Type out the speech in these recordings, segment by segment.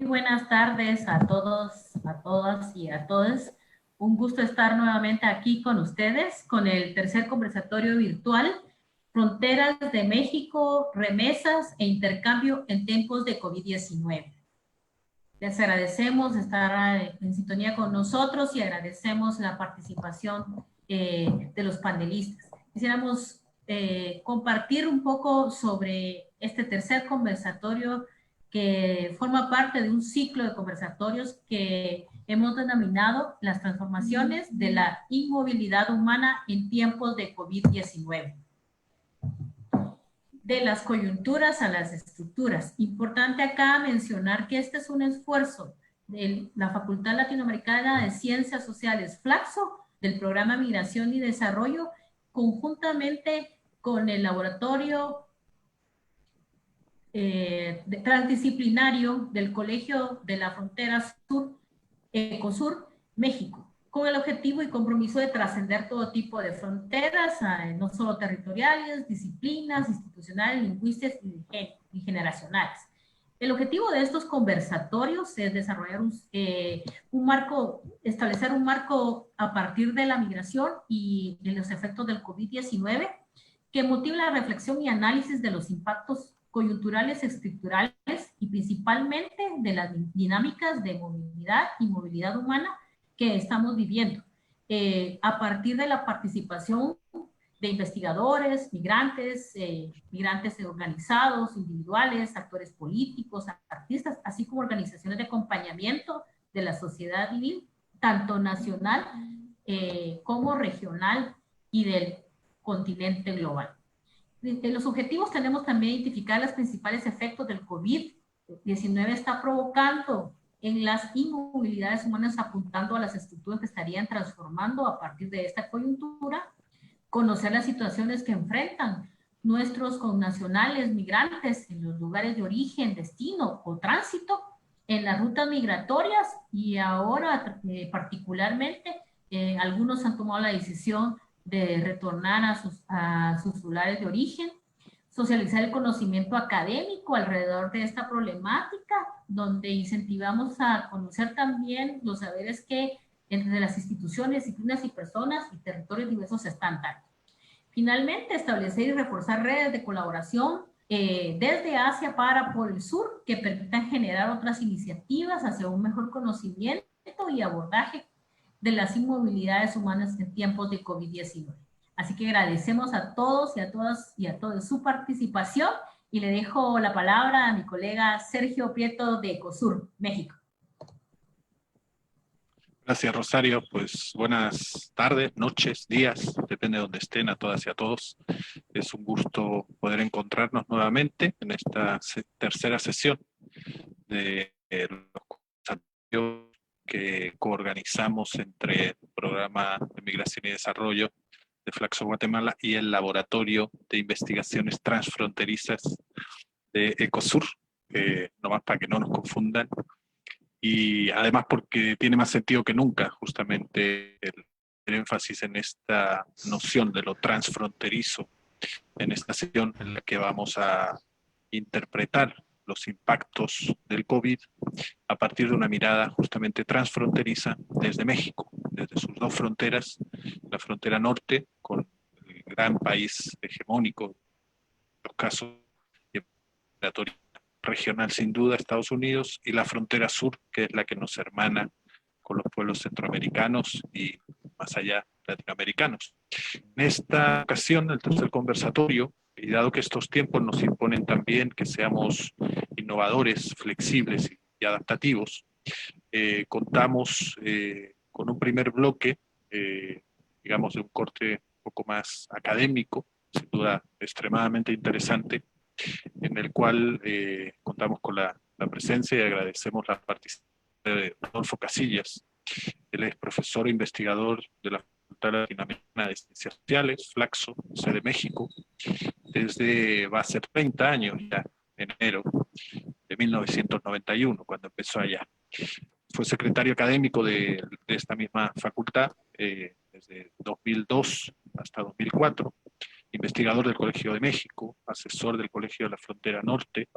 buenas tardes a todos, a todas y a todos. Un gusto estar nuevamente aquí con ustedes con el tercer conversatorio virtual Fronteras de México, remesas e intercambio en tiempos de COVID-19. Les agradecemos estar en sintonía con nosotros y agradecemos la participación de los panelistas. Quisiéramos compartir un poco sobre este tercer conversatorio que forma parte de un ciclo de conversatorios que hemos denominado las transformaciones de la inmovilidad humana en tiempos de COVID-19. De las coyunturas a las estructuras. Importante acá mencionar que este es un esfuerzo de la Facultad Latinoamericana de Ciencias Sociales, Flaxo, del Programa Migración y Desarrollo, conjuntamente con el Laboratorio Transdisciplinario del Colegio de la Frontera Sur, ECOSUR, México, con el objetivo y compromiso de trascender todo tipo de fronteras, no solo territoriales, disciplinas, institucionales, lingüísticas y generacionales. El objetivo de estos conversatorios es desarrollar un marco, establecer un marco a partir de la migración y de los efectos del COVID-19 que motive la reflexión y análisis de los impactos coyunturales, estructurales y principalmente de las dinámicas de movilidad y movilidad humana que estamos viviendo, a partir de la participación de investigadores, migrantes, migrantes organizados, individuales, actores políticos, artistas, así como organizaciones de acompañamiento de la sociedad civil, tanto nacional como regional y del continente global. En los objetivos tenemos también identificar los principales efectos del COVID-19 está provocando en las inmovilidades humanas, apuntando a las estructuras que estarían transformando a partir de esta coyuntura, conocer las situaciones que enfrentan nuestros connacionales migrantes en los lugares de origen, destino o tránsito, en las rutas migratorias y ahora particularmente algunos han tomado la decisión de retornar a sus lugares de origen, socializar el conocimiento académico alrededor de esta problemática, donde incentivamos a conocer también los saberes que entre las instituciones, disciplinas y personas y territorios diversos se están dando. Finalmente, establecer y reforzar redes de colaboración desde Asia para por el sur que permitan generar otras iniciativas hacia un mejor conocimiento y abordaje de las inmovilidades humanas en tiempos de COVID-19. Así que agradecemos a todos y a todas y a todos su participación y le dejo la palabra a mi colega Sergio Prieto de ECOSUR, México. Gracias, Rosario. Pues buenas tardes, noches, días, depende de donde estén, a todas y a todos. Es un gusto poder encontrarnos nuevamente en esta tercera sesión de los conversatorios que coorganizamos entre el Programa de Migración y Desarrollo de Flaxo Guatemala y el Laboratorio de Investigaciones Transfronterizas de ECOSUR, nomás para que no nos confundan, y además porque tiene más sentido que nunca justamente el énfasis en esta noción de lo transfronterizo en esta sesión en la que vamos a interpretar los impactos del COVID a partir de una mirada justamente transfronteriza desde México, desde sus dos fronteras, la frontera norte con el gran país hegemónico, en los casos migratorios regional sin duda Estados Unidos, y la frontera sur, que es la que nos hermana con los pueblos centroamericanos y más allá latinoamericanos. En esta ocasión, el tercer conversatorio, y dado que estos tiempos nos imponen también que seamos innovadores, flexibles y adaptativos, contamos con un primer bloque, digamos de un corte un poco más académico, sin duda extremadamente interesante, en el cual contamos con la presencia y agradecemos la participación de Rodolfo Casillas. Él es profesor e investigador de la Facultad Latinoamericana de Ciencias Sociales, Flaxo, sede México, desde va a ser 30 años ya, en enero de 1991, cuando empezó allá. Fue secretario académico de esta misma facultad desde 2002 hasta 2004, investigador del Colegio de México, asesor del Colegio de la Frontera Norte,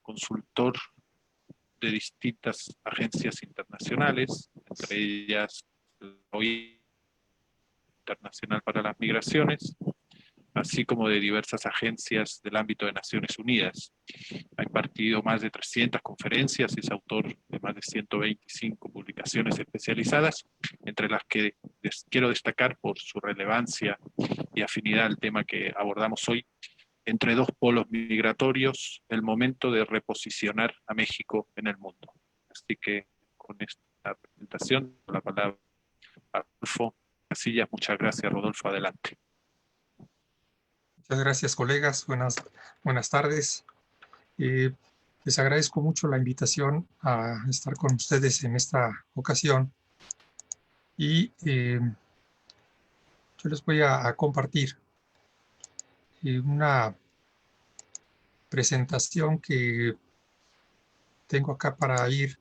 consultor de distintas agencias internacionales, entre ellas la OIM Internacional para las Migraciones, así como de diversas agencias del ámbito de Naciones Unidas. Ha impartido más de 300 conferencias y es autor de más de 125 publicaciones especializadas, entre las que quiero destacar por su relevancia y afinidad al tema que abordamos hoy, entre dos polos migratorios, el momento de reposicionar a México en el mundo. Así que con esta presentación, la palabra a Rodolfo Casillas. Muchas gracias, Rodolfo, adelante. Muchas gracias, colegas. Buenas tardes. Les agradezco mucho la invitación a estar con ustedes en esta ocasión. Y yo les voy a compartir una presentación que tengo acá para ir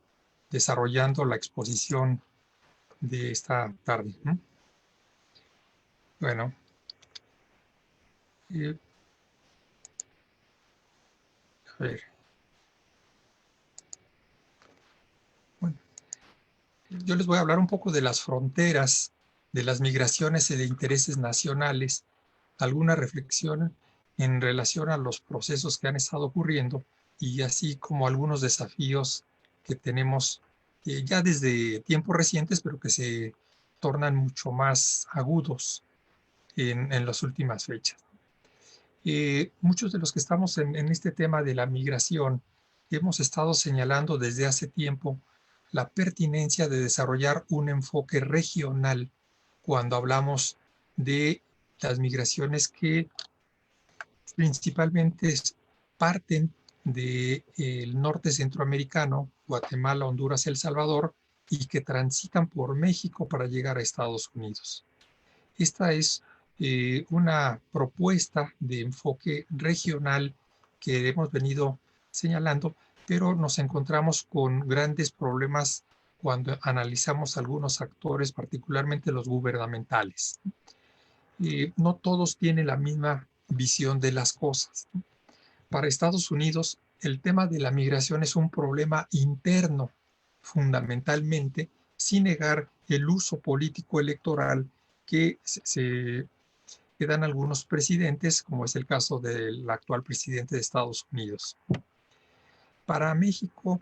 desarrollando la exposición de esta tarde. Bueno. A ver. Bueno, yo les voy a hablar un poco de las fronteras, de las migraciones y de intereses nacionales, alguna reflexión en relación a los procesos que han estado ocurriendo y así como algunos desafíos que tenemos ya desde tiempos recientes, pero que se tornan mucho más agudos en las últimas fechas. Muchos de los que estamos en este tema de la migración hemos estado señalando desde hace tiempo la pertinencia de desarrollar un enfoque regional cuando hablamos de las migraciones que principalmente parten del norte centroamericano, Guatemala, Honduras, El Salvador, y que transitan por México para llegar a Estados Unidos. Esta es una propuesta de enfoque regional que hemos venido señalando, pero nos encontramos con grandes problemas cuando analizamos algunos actores, particularmente los gubernamentales. No todos tienen la misma visión de las cosas. Para Estados Unidos, el tema de la migración es un problema interno, fundamentalmente, sin negar el uso político electoral que dan algunos presidentes, como es el caso del actual presidente de Estados Unidos. Para México,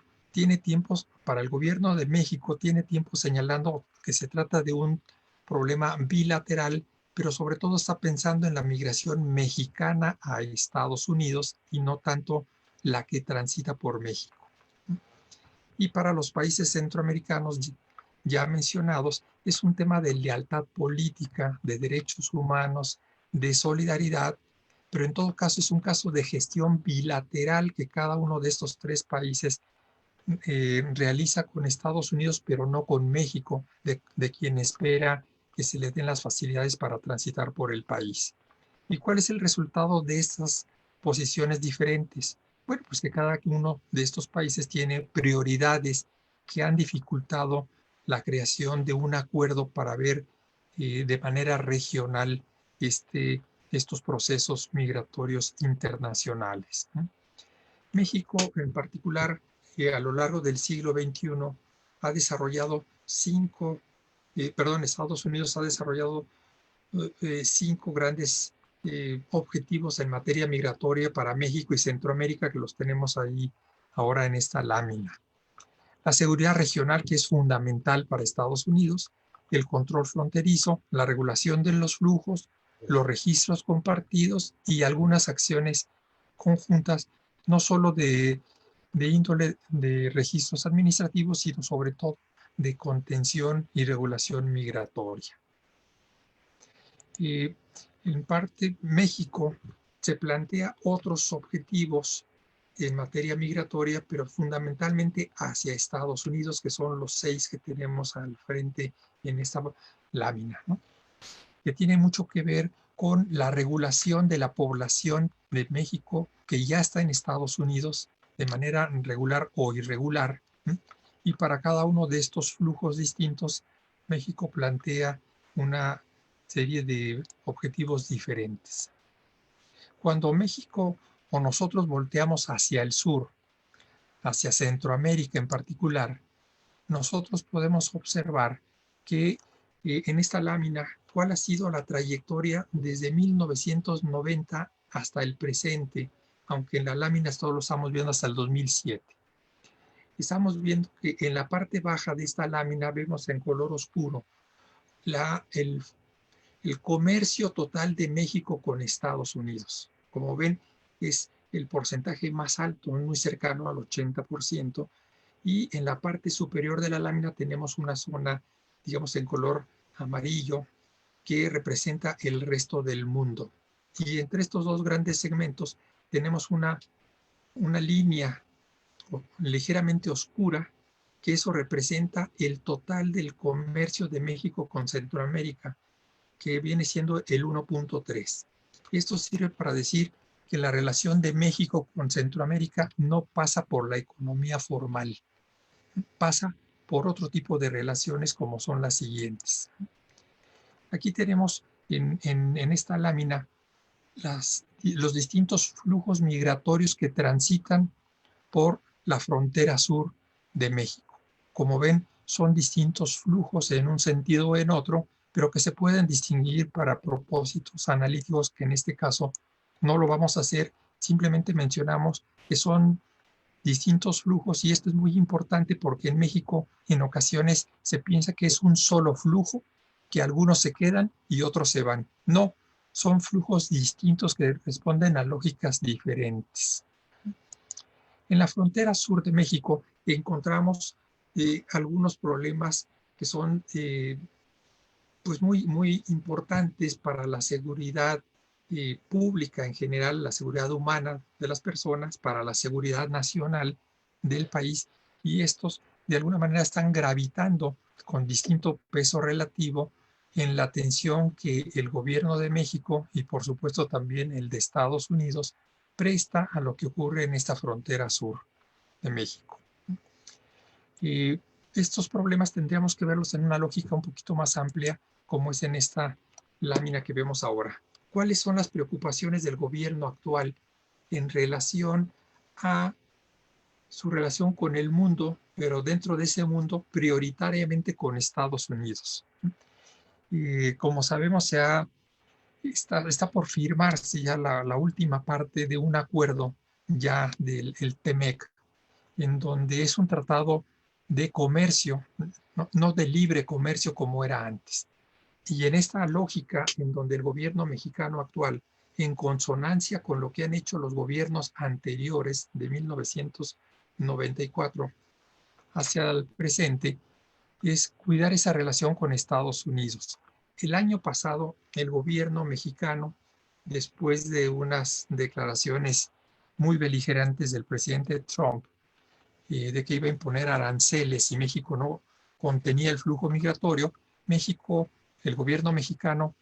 para el gobierno de México, tiene tiempo señalando que se trata de un problema bilateral, pero sobre todo está pensando en la migración mexicana a Estados Unidos y no tanto la que transita por México. Y para los países centroamericanos ya mencionados, es un tema de lealtad política, de derechos humanos, de solidaridad, pero en todo caso es un caso de gestión bilateral que cada uno de estos tres países realiza con Estados Unidos, pero no con México, de quien espera que se le den las facilidades para transitar por el país. ¿Y cuál es el resultado de estas posiciones diferentes? Bueno, pues que cada uno de estos países tiene prioridades que han dificultado la creación de un acuerdo para ver de manera regional estos procesos migratorios internacionales. México, en particular, a lo largo del siglo XXI, ha desarrollado Estados Unidos ha desarrollado 5 grandes objetivos en materia migratoria para México y Centroamérica, que los tenemos ahí ahora en esta lámina. La seguridad regional, que es fundamental para Estados Unidos, el control fronterizo, la regulación de los flujos, los registros compartidos y algunas acciones conjuntas, no solo de índole de registros administrativos, sino sobre todo de contención y regulación migratoria. En parte, México se plantea otros objetivos en materia migratoria, pero fundamentalmente hacia Estados Unidos, que son los 6 que tenemos al frente en esta lámina, ¿no? Que tiene mucho que ver con la regulación de la población de México que ya está en Estados Unidos de manera regular o irregular. Y para cada uno de estos flujos distintos, México plantea una serie de objetivos diferentes. Cuando México o nosotros volteamos hacia el sur, hacia Centroamérica en particular, nosotros podemos observar que en esta lámina, cuál ha sido la trayectoria desde 1990 hasta el presente, aunque en la lámina esto lo estamos viendo hasta el 2007. Estamos viendo que en la parte baja de esta lámina vemos en color oscuro el comercio total de México con Estados Unidos. Como ven, es el porcentaje más alto, muy cercano al 80%, y en la parte superior de la lámina tenemos una zona, digamos, en color amarillo, que representa el resto del mundo. Y entre estos dos grandes segmentos tenemos una línea ligeramente oscura, que eso representa el total del comercio de México con Centroamérica, que viene siendo el 1.3. Esto sirve para decir que la relación de México con Centroamérica no pasa por la economía formal, pasa por otro tipo de relaciones como son las siguientes. Aquí tenemos en esta lámina los distintos flujos migratorios que transitan por la frontera sur de México. Como ven, son distintos flujos en un sentido o en otro, pero que se pueden distinguir para propósitos analíticos, que en este caso no lo vamos a hacer, simplemente mencionamos que son distintos flujos, y esto es muy importante porque en México en ocasiones se piensa que es un solo flujo, que algunos se quedan y otros se van. No, son flujos distintos que responden a lógicas diferentes. En la frontera sur de México encontramos algunos problemas que son pues muy importantes para la seguridad pública en general, la seguridad humana de las personas, para la seguridad nacional del país, y estos de alguna manera están gravitando con distinto peso relativo en la atención que el gobierno de México y por supuesto también el de Estados Unidos presta a lo que ocurre en esta frontera sur de México. Estos problemas tendríamos que verlos en una lógica un poquito más amplia, como es en esta lámina que vemos ahora. ¿Cuáles son las preocupaciones del gobierno actual en relación a su relación con el mundo, pero dentro de ese mundo prioritariamente con Estados Unidos? Como sabemos, está por firmarse ya la última parte de un acuerdo ya del TEMEC, en donde es un tratado de comercio, no de libre comercio como era antes. Y en esta lógica, en donde el gobierno mexicano actual, en consonancia con lo que han hecho los gobiernos anteriores de 1994 hacia el presente, es cuidar esa relación con Estados Unidos. El año pasado, el gobierno mexicano, después de unas declaraciones muy beligerantes del presidente Trump, de que iba a imponer aranceles y México no contenía el flujo migratorio, el gobierno mexicano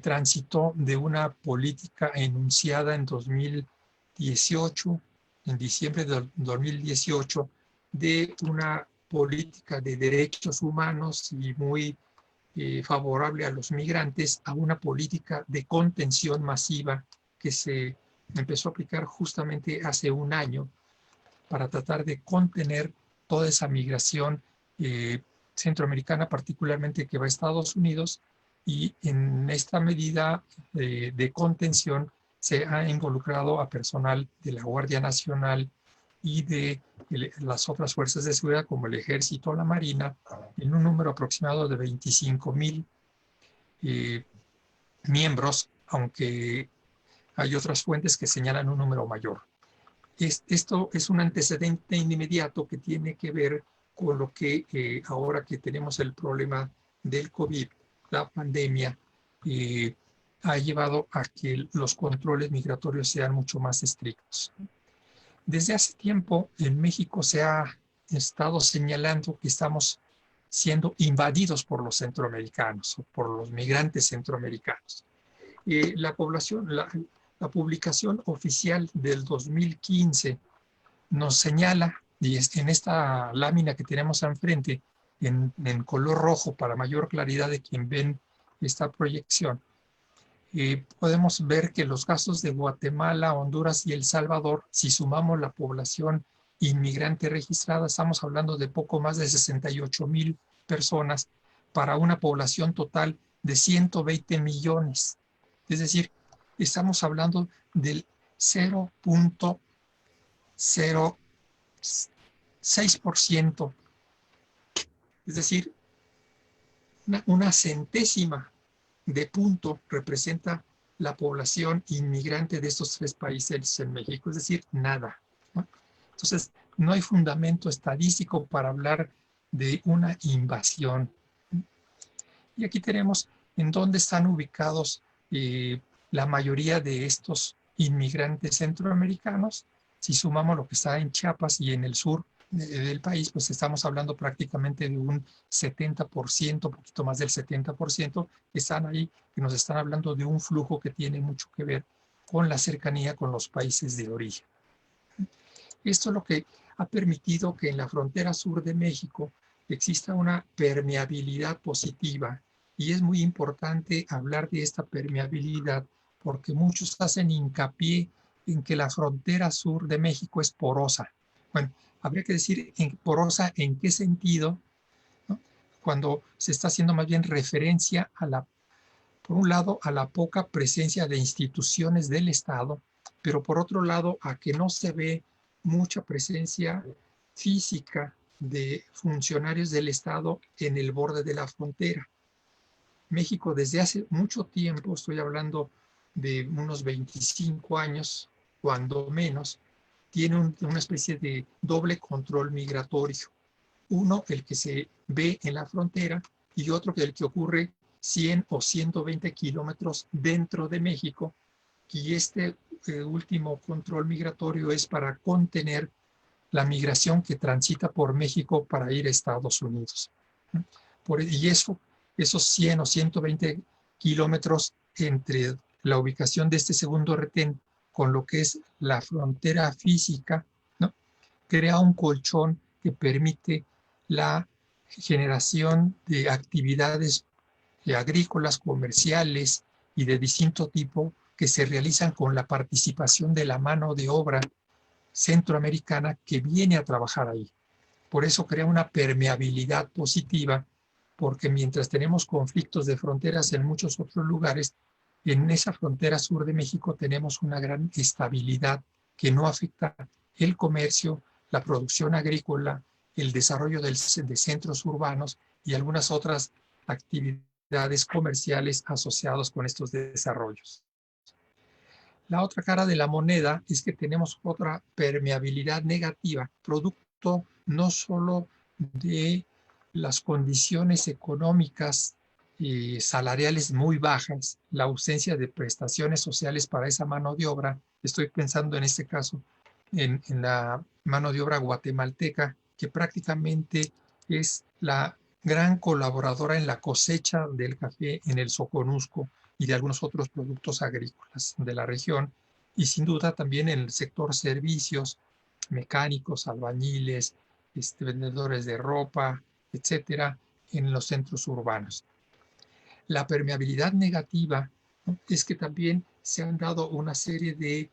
transitó de una política enunciada en 2018, en diciembre de 2018, de una política de derechos humanos y muy favorable a los migrantes, a una política de contención masiva que se empezó a aplicar justamente hace un año para tratar de contener toda esa migración centroamericana, particularmente que va a Estados Unidos, y en esta medida de contención se ha involucrado a personal de la Guardia Nacional y de las otras fuerzas de seguridad como el Ejército o la Marina, en un número aproximado de 25,000 miembros, aunque hay otras fuentes que señalan un número mayor. Esto es un antecedente inmediato que tiene que ver con lo que ahora que tenemos el problema del COVID, la pandemia, ha llevado a que los controles migratorios sean mucho más estrictos. Desde hace tiempo en México se ha estado señalando que estamos siendo invadidos por los centroamericanos o por los migrantes centroamericanos. La publicación oficial del 2015 nos señala, y en esta lámina que tenemos enfrente, en color rojo para mayor claridad de quien ven esta proyección, podemos ver que los casos de Guatemala, Honduras y El Salvador, si sumamos la población inmigrantes registradas. Estamos hablando de poco más de 68,000 personas para una población total de 120 millones. Es decir, estamos hablando del 0.06%. Es decir, una centésima de punto representa la población inmigrante de estos 3 países en México, es decir, nada, ¿no? Entonces, no hay fundamento estadístico para hablar de una invasión. Y aquí tenemos en dónde están ubicados la mayoría de estos inmigrantes centroamericanos. Si sumamos lo que está en Chiapas y en el sur del país, pues estamos hablando prácticamente de un 70%, un poquito más del 70%, que están ahí, que nos están hablando de un flujo que tiene mucho que ver con la cercanía con los países de origen. Esto es lo que ha permitido que en la frontera sur de México exista una permeabilidad positiva, y es muy importante hablar de esta permeabilidad porque muchos hacen hincapié en que la frontera sur de México es porosa. Bueno, habría que decir porosa en qué sentido, ¿no? Cuando se está haciendo más bien referencia a por un lado, a la poca presencia de instituciones del Estado, pero por otro lado, a que no se ve mucha presencia física de funcionarios del Estado en el borde de la frontera. México desde hace mucho tiempo, estoy hablando de unos 25 años, cuando menos, tiene una especie de doble control migratorio. Uno, el que se ve en la frontera, y otro, el que ocurre 100 o 120 kilómetros dentro de México. Y este último control migratorio es para contener la migración que transita por México para ir a Estados Unidos. Y esos 100 o 120 kilómetros entre la ubicación de este segundo retén con lo que es la frontera física, ¿no?, crea un colchón que permite la generación de actividades agrícolas, comerciales y de distinto tipo que se realizan con la participación de la mano de obra centroamericana que viene a trabajar ahí. Por eso crea una permeabilidad positiva, porque mientras tenemos conflictos de fronteras en muchos otros lugares, en esa frontera sur de México tenemos una gran estabilidad que no afecta el comercio, la producción agrícola, el desarrollo de centros urbanos y algunas otras actividades comerciales asociadas con estos desarrollos. La otra cara de la moneda es que tenemos otra permeabilidad negativa, producto no solo de las condiciones económicas y salariales muy bajas, la ausencia de prestaciones sociales para esa mano de obra. Estoy pensando en este caso en la mano de obra guatemalteca, que prácticamente es la gran colaboradora en la cosecha del café en el Soconusco y de algunos otros productos agrícolas de la región, y sin duda también en el sector servicios, mecánicos, albañiles, vendedores de ropa, etcétera, en los centros urbanos. La permeabilidad negativa, ¿no?, es que también se han dado una serie de,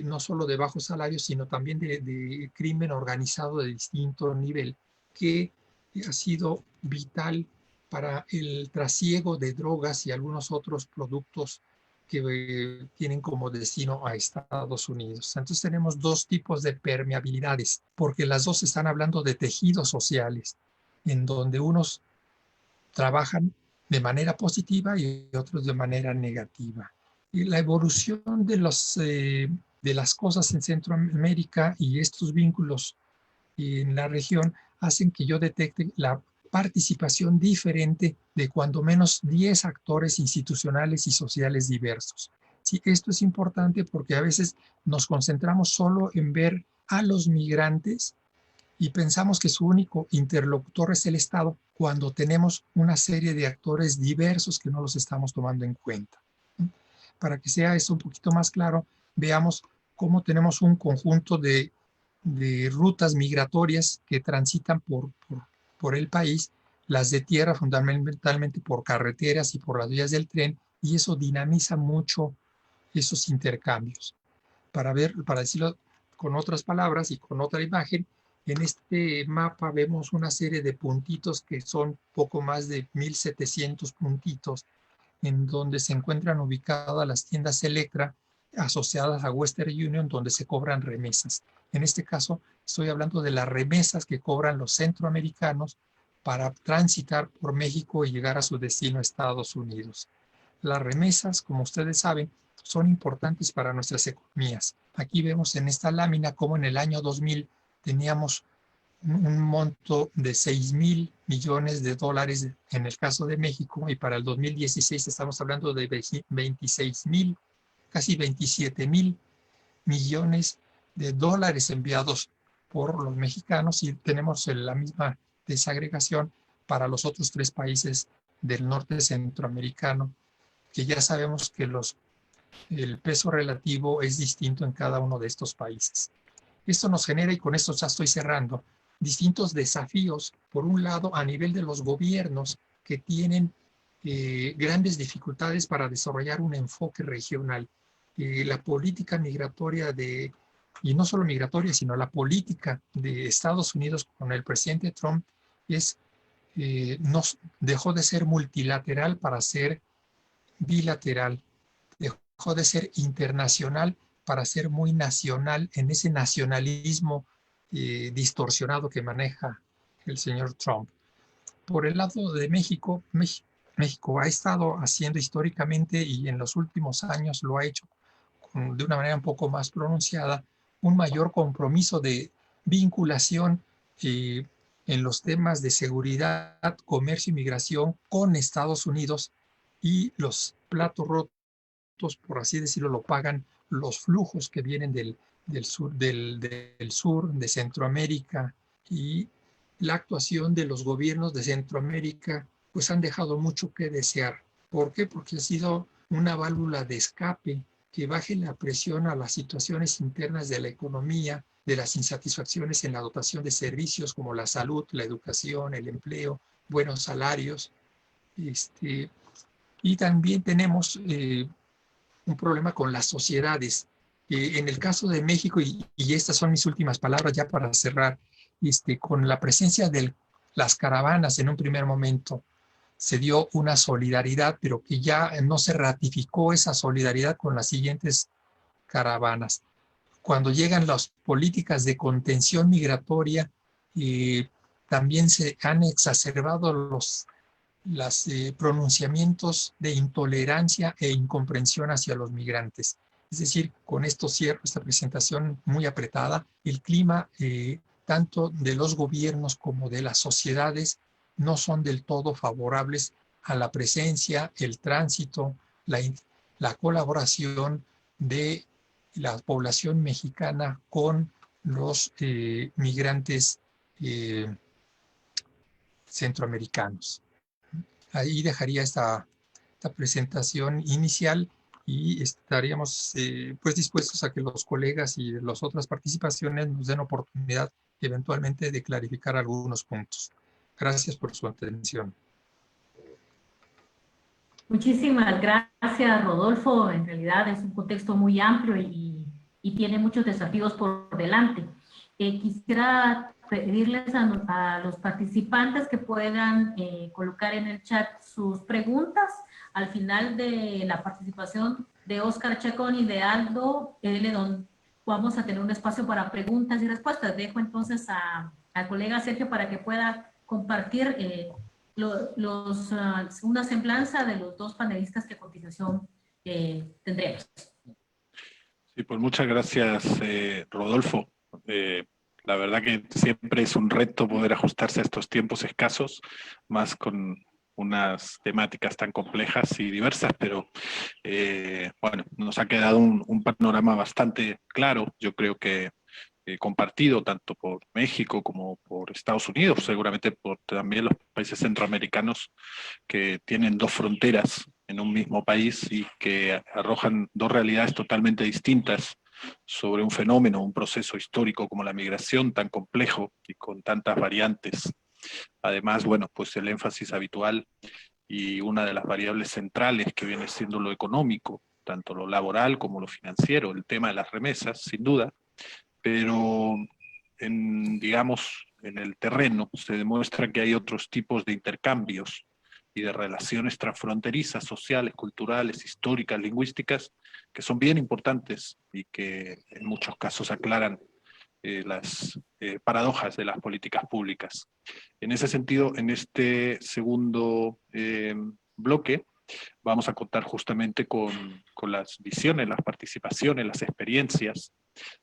no solo de bajos salarios, sino también de crimen organizado de distinto nivel, que ha sido vital para el trasiego de drogas y algunos otros productos que tienen como destino a Estados Unidos. Entonces tenemos dos tipos de permeabilidades, porque las dos están hablando de tejidos sociales, en donde unos trabajan de manera positiva y otros de manera negativa. Y la evolución de las cosas en Centroamérica y estos vínculos en la región hacen que yo detecte la participación diferente de cuando menos 10 actores institucionales y sociales diversos. Sí, esto es importante porque a veces nos concentramos solo en ver a los migrantes y pensamos que su único interlocutor es el Estado, cuando tenemos una serie de actores diversos que no los estamos tomando en cuenta. Para que sea esto un poquito más claro, veamos cómo tenemos un conjunto de rutas migratorias que transitan por el país, las de tierra fundamentalmente por carreteras y por las vías del tren, y eso dinamiza mucho esos intercambios. Para decirlo Con otras palabras y con otra imagen, en este mapa vemos una serie de puntitos que son poco más de 1,700 puntitos, en donde se encuentran ubicadas las tiendas Electra asociadas a Western Union, donde se cobran remesas. En este caso, estoy hablando de las remesas que cobran los centroamericanos para transitar por México y llegar a su destino a Estados Unidos. Las remesas, como ustedes saben, son importantes para nuestras economías. Aquí vemos en esta lámina cómo en el año 2000 teníamos un monto de 6,000 millones de dólares en el caso de México, y para el 2016 estamos hablando de 26,000, casi 27,000 millones de dólares enviados por los mexicanos, y tenemos la misma desagregación para los otros 3 países del norte centroamericano, que ya sabemos que el peso relativo es distinto en cada uno de estos países. Esto nos genera, y con esto ya estoy cerrando, distintos desafíos, por un lado, a nivel de los gobiernos que tienen grandes dificultades para desarrollar un enfoque regional. La política migratoria y no solo migratoria, sino la política de Estados Unidos con el presidente Trump dejó de ser multilateral para ser bilateral, dejó de ser internacional para ser muy nacional, en ese nacionalismo distorsionado que maneja el señor Trump. Por el lado de México, México ha estado haciendo históricamente, y en los últimos años lo ha hecho de una manera un poco más pronunciada, un mayor compromiso de vinculación en los temas de seguridad, comercio y migración con Estados Unidos, y los platos rotos, por así decirlo, lo pagan los flujos que vienen del sur, de Centroamérica, y la actuación de los gobiernos de Centroamérica pues han dejado mucho que desear. ¿Por qué? Porque ha sido una válvula de escape que baje la presión a las situaciones internas de la economía, de las insatisfacciones en la dotación de servicios como la salud, la educación, el empleo, buenos salarios. Y también tenemos un problema con las sociedades. En el caso de México, y estas son mis últimas palabras ya para cerrar, con la presencia de las caravanas en un primer momento, se dio una solidaridad, pero que ya no se ratificó esa solidaridad con las siguientes caravanas. Cuando llegan las políticas de contención migratoria, también se han exacerbado los pronunciamientos de intolerancia e incomprensión hacia los migrantes. Es decir, con esto cierro esta presentación muy apretada. El clima, tanto de los gobiernos como de las sociedades, no son del todo favorables a la presencia, el tránsito, la colaboración de la población mexicana con los migrantes centroamericanos. Ahí dejaría esta presentación inicial, y estaríamos pues dispuestos a que los colegas y las otras participaciones nos den oportunidad eventualmente de clarificar algunos puntos. Gracias por su atención. Muchísimas gracias, Rodolfo. En realidad es un contexto muy amplio y tiene muchos desafíos por delante. Quisiera pedirles a los participantes que puedan colocar en el chat sus preguntas. Al final de la participación de Óscar Chacón y de Aldo Ledón, vamos a tener un espacio para preguntas y respuestas. Dejo entonces al colega Sergio para que pueda compartir una semblanza de los dos panelistas que a continuación tendremos. Sí, pues muchas gracias, Rodolfo. La verdad que siempre es un reto poder ajustarse a estos tiempos escasos, más con unas temáticas tan complejas y diversas, pero bueno, nos ha quedado un panorama bastante claro, yo creo que compartido tanto por México como por Estados Unidos, seguramente por también los países centroamericanos que tienen dos fronteras en un mismo país y que arrojan dos realidades totalmente distintas sobre un fenómeno, un proceso histórico como la migración tan complejo y con tantas variantes. Además, bueno, pues el énfasis habitual y una de las variables centrales que viene siendo lo económico, tanto lo laboral como lo financiero, el tema de las remesas, sin duda, pero digamos, en el terreno se demuestra que hay otros tipos de intercambios y de relaciones transfronterizas, sociales, culturales, históricas, lingüísticas, que son bien importantes y que en muchos casos aclaran las paradojas de las políticas públicas. En ese sentido, en este segundo bloque, vamos a contar justamente con las visiones, las participaciones, las experiencias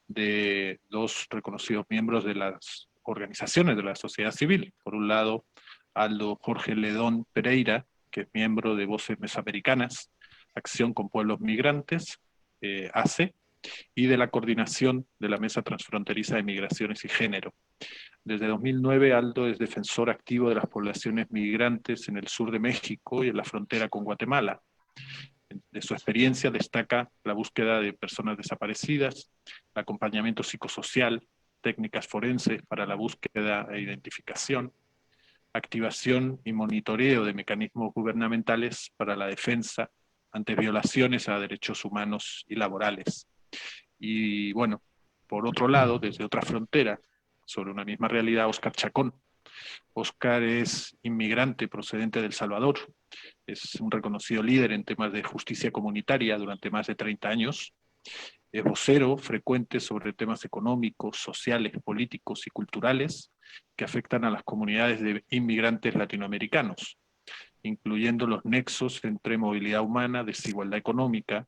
de dos reconocidos miembros de las organizaciones de la sociedad civil. Por un lado, Aldo Jorge Ledón Pereira, que es miembro de Voces Mesoamericanas, Acción con Pueblos Migrantes, ACE, y de la coordinación de la Mesa Transfronteriza de Migraciones y Género. Desde 2009, Aldo es defensor activo de las poblaciones migrantes en el sur de México y en la frontera con Guatemala. De su experiencia destaca la búsqueda de personas desaparecidas, el acompañamiento psicosocial, técnicas forenses para la búsqueda e identificación, activación y monitoreo de mecanismos gubernamentales para la defensa ante violaciones a derechos humanos y laborales. Y bueno, por otro lado, desde otra frontera, sobre una misma realidad, Óscar Chacón. Óscar es inmigrante procedente de El Salvador, es un reconocido líder en temas de justicia comunitaria durante más de 30 años, es vocero frecuente sobre temas económicos, sociales, políticos y culturales que afectan a las comunidades de inmigrantes latinoamericanos, incluyendo los nexos entre movilidad humana, desigualdad económica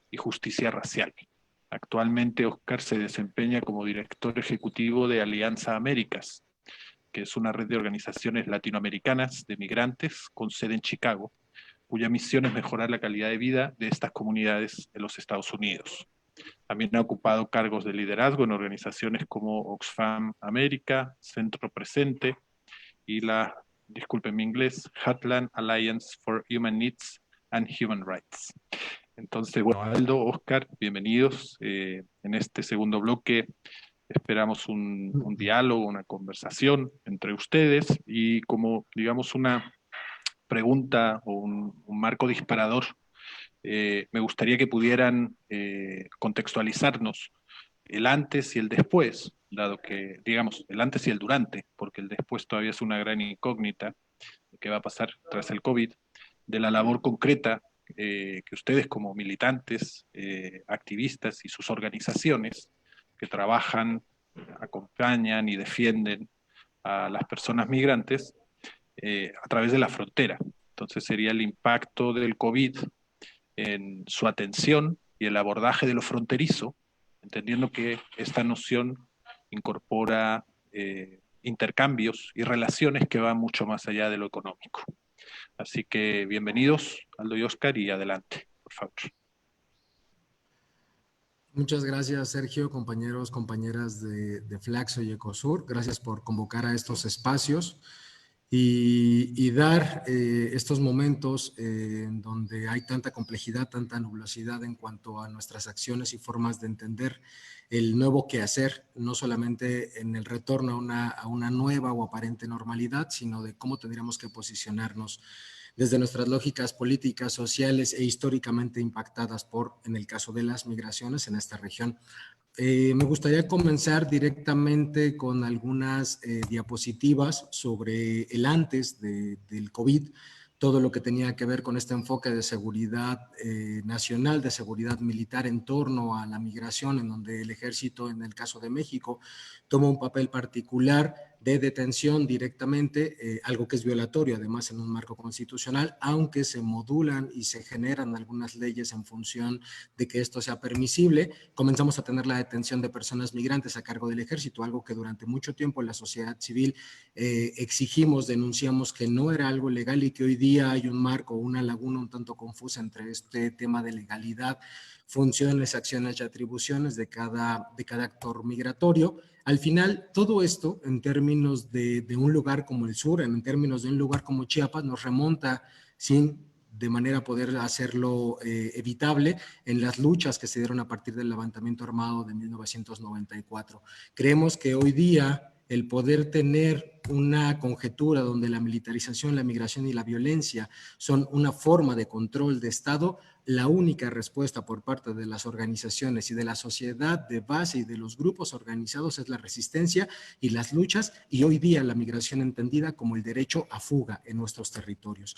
y justicia racial. Actualmente, Óscar se desempeña como director ejecutivo de Alianza Américas, que es una red de organizaciones latinoamericanas de migrantes con sede en Chicago, cuya misión es mejorar la calidad de vida de estas comunidades en los Estados Unidos. También ha ocupado cargos de liderazgo en organizaciones como Oxfam América, Centro Presente y la, disculpen mi inglés, Heartland Alliance for Human Needs and Human Rights. Entonces, bueno, Aldo, Óscar, bienvenidos. En este segundo bloque esperamos un diálogo, una conversación entre ustedes y como, digamos, una pregunta o un marco disparador, me gustaría que pudieran contextualizarnos el antes y el después, dado que, digamos, el antes y el durante, porque el después todavía es una gran incógnita de qué va a pasar tras el COVID, de la labor concreta que ustedes como militantes, activistas y sus organizaciones que trabajan, acompañan y defienden a las personas migrantes a través de la frontera. Entonces sería el impacto del COVID en su atención y el abordaje de lo fronterizo, entendiendo que esta noción incorpora intercambios y relaciones que van mucho más allá de lo económico. Así que bienvenidos, Aldo y Óscar, y adelante, por favor. Muchas gracias, Sergio, compañeros, compañeras de Flaxo y Ecosur. Gracias por convocar a estos espacios y dar estos momentos en donde hay tanta complejidad, tanta nubosidad en cuanto a nuestras acciones y formas de entender el nuevo quehacer, no solamente en el retorno a una nueva o aparente normalidad, sino de cómo tendríamos que posicionarnos desde nuestras lógicas políticas, sociales e históricamente impactadas por, en el caso de las migraciones en esta región. Me gustaría comenzar directamente con algunas diapositivas sobre el antes del COVID, todo lo que tenía que ver con este enfoque de seguridad nacional, de seguridad militar en torno a la migración, en donde el ejército, en el caso de México, toma un papel particular de detención directamente, algo que es violatorio además en un marco constitucional, aunque se modulan y se generan algunas leyes en función de que esto sea permisible. Comenzamos a tener la detención de personas migrantes a cargo del ejército, algo que durante mucho tiempo en la sociedad civil exigimos, denunciamos que no era algo legal y que hoy día hay un marco, una laguna un tanto confusa entre este tema de legalidad, funciones, acciones y atribuciones de cada actor migratorio. Al final, todo esto, en términos de un lugar como el sur, en términos de un lugar como Chiapas, nos remonta de manera a poder hacerlo evitable en las luchas que se dieron a partir del levantamiento armado de 1994. Creemos que hoy día el poder tener una conjetura donde la militarización, la migración y la violencia son una forma de control de Estado, la única respuesta por parte de las organizaciones y de la sociedad de base y de los grupos organizados es la resistencia y las luchas, y hoy día la migración entendida como el derecho a fuga en nuestros territorios.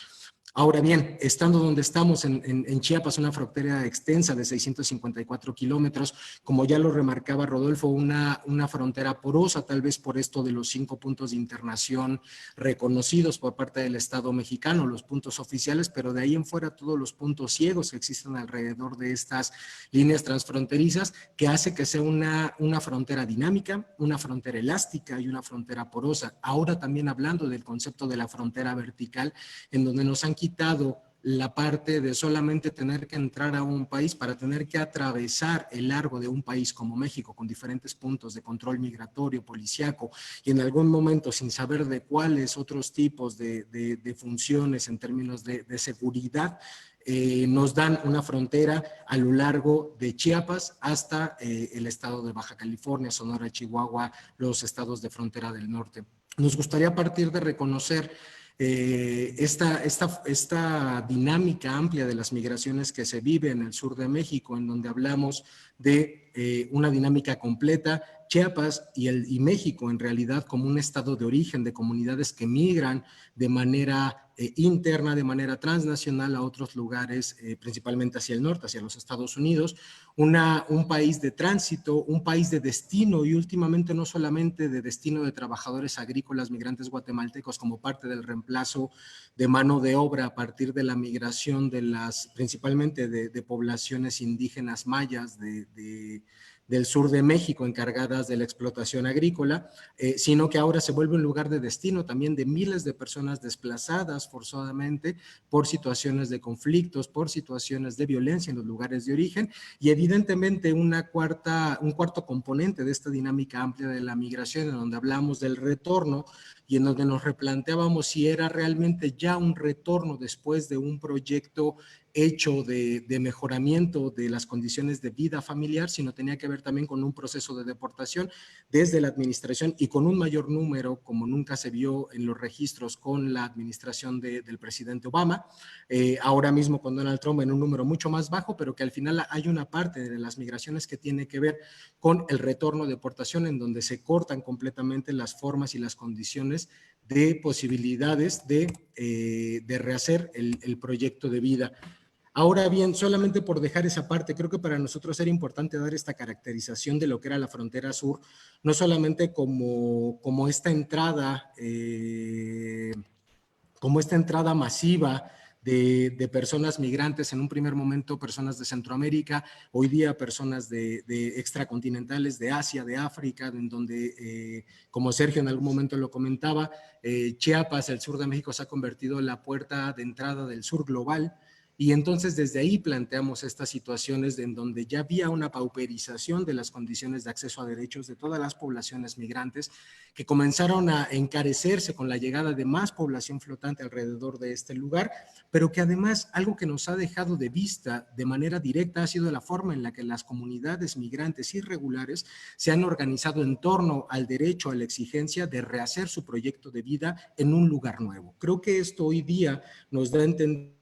Ahora bien, estando donde estamos en Chiapas, una frontera extensa de 654 kilómetros, como ya lo remarcaba Rodolfo, una frontera porosa, tal vez por esto de los 5 puntos de internación reconocidos por parte del Estado mexicano, los puntos oficiales, pero de ahí en fuera todos los puntos ciegos que existen alrededor de estas líneas transfronterizas, que hace que sea una frontera dinámica, una frontera elástica y una frontera porosa. Ahora también hablando del concepto de la frontera vertical, en donde nos han quitado la parte de solamente tener que entrar a un país para tener que atravesar el largo de un país como México con diferentes puntos de control migratorio, policíaco, y en algún momento sin saber de cuáles otros tipos de funciones en términos de seguridad, nos dan una frontera a lo largo de Chiapas hasta el estado de Baja California, Sonora, Chihuahua, los estados de frontera del norte. Nos gustaría partir de reconocer esta dinámica amplia de las migraciones que se vive en el sur de México, en donde hablamos de una dinámica completa, Chiapas y México en realidad como un estado de origen de comunidades que migran de manera interna, de manera transnacional a otros lugares, principalmente hacia el norte, hacia los Estados Unidos, un país de tránsito, un país de destino y últimamente no solamente de destino de trabajadores agrícolas migrantes guatemaltecos como parte del reemplazo de mano de obra a partir de la migración principalmente de poblaciones indígenas mayas del sur de México encargadas de la explotación agrícola, sino que ahora se vuelve un lugar de destino también de miles de personas desplazadas forzadamente por situaciones de conflictos, por situaciones de violencia en los lugares de origen, y evidentemente un cuarto componente de esta dinámica amplia de la migración, en donde hablamos del retorno y en donde nos replanteábamos si era realmente ya un retorno después de un proyecto hecho de mejoramiento de las condiciones de vida familiar, sino tenía que ver también con un proceso de deportación desde la administración y con un mayor número, como nunca se vio en los registros con la administración del presidente Obama, ahora mismo con Donald Trump en un número mucho más bajo, pero que al final hay una parte de las migraciones que tiene que ver con el retorno de deportación, en donde se cortan completamente las formas y las condiciones de posibilidades de rehacer el proyecto de vida. Ahora bien, solamente por dejar esa parte, creo que para nosotros era importante dar esta caracterización de lo que era la frontera sur, no solamente como esta entrada masiva de personas migrantes, en un primer momento personas de Centroamérica, hoy día personas de extracontinentales, de Asia, de África, en donde, como Sergio en algún momento lo comentaba, Chiapas, el sur de México, se ha convertido en la puerta de entrada del sur global. Y entonces desde ahí planteamos estas situaciones en donde ya había una pauperización de las condiciones de acceso a derechos de todas las poblaciones migrantes que comenzaron a encarecerse con la llegada de más población flotante alrededor de este lugar, pero que además algo que nos ha dejado de vista de manera directa ha sido la forma en la que las comunidades migrantes irregulares se han organizado en torno al derecho, a la exigencia de rehacer su proyecto de vida en un lugar nuevo. Creo que esto hoy día nos da a entender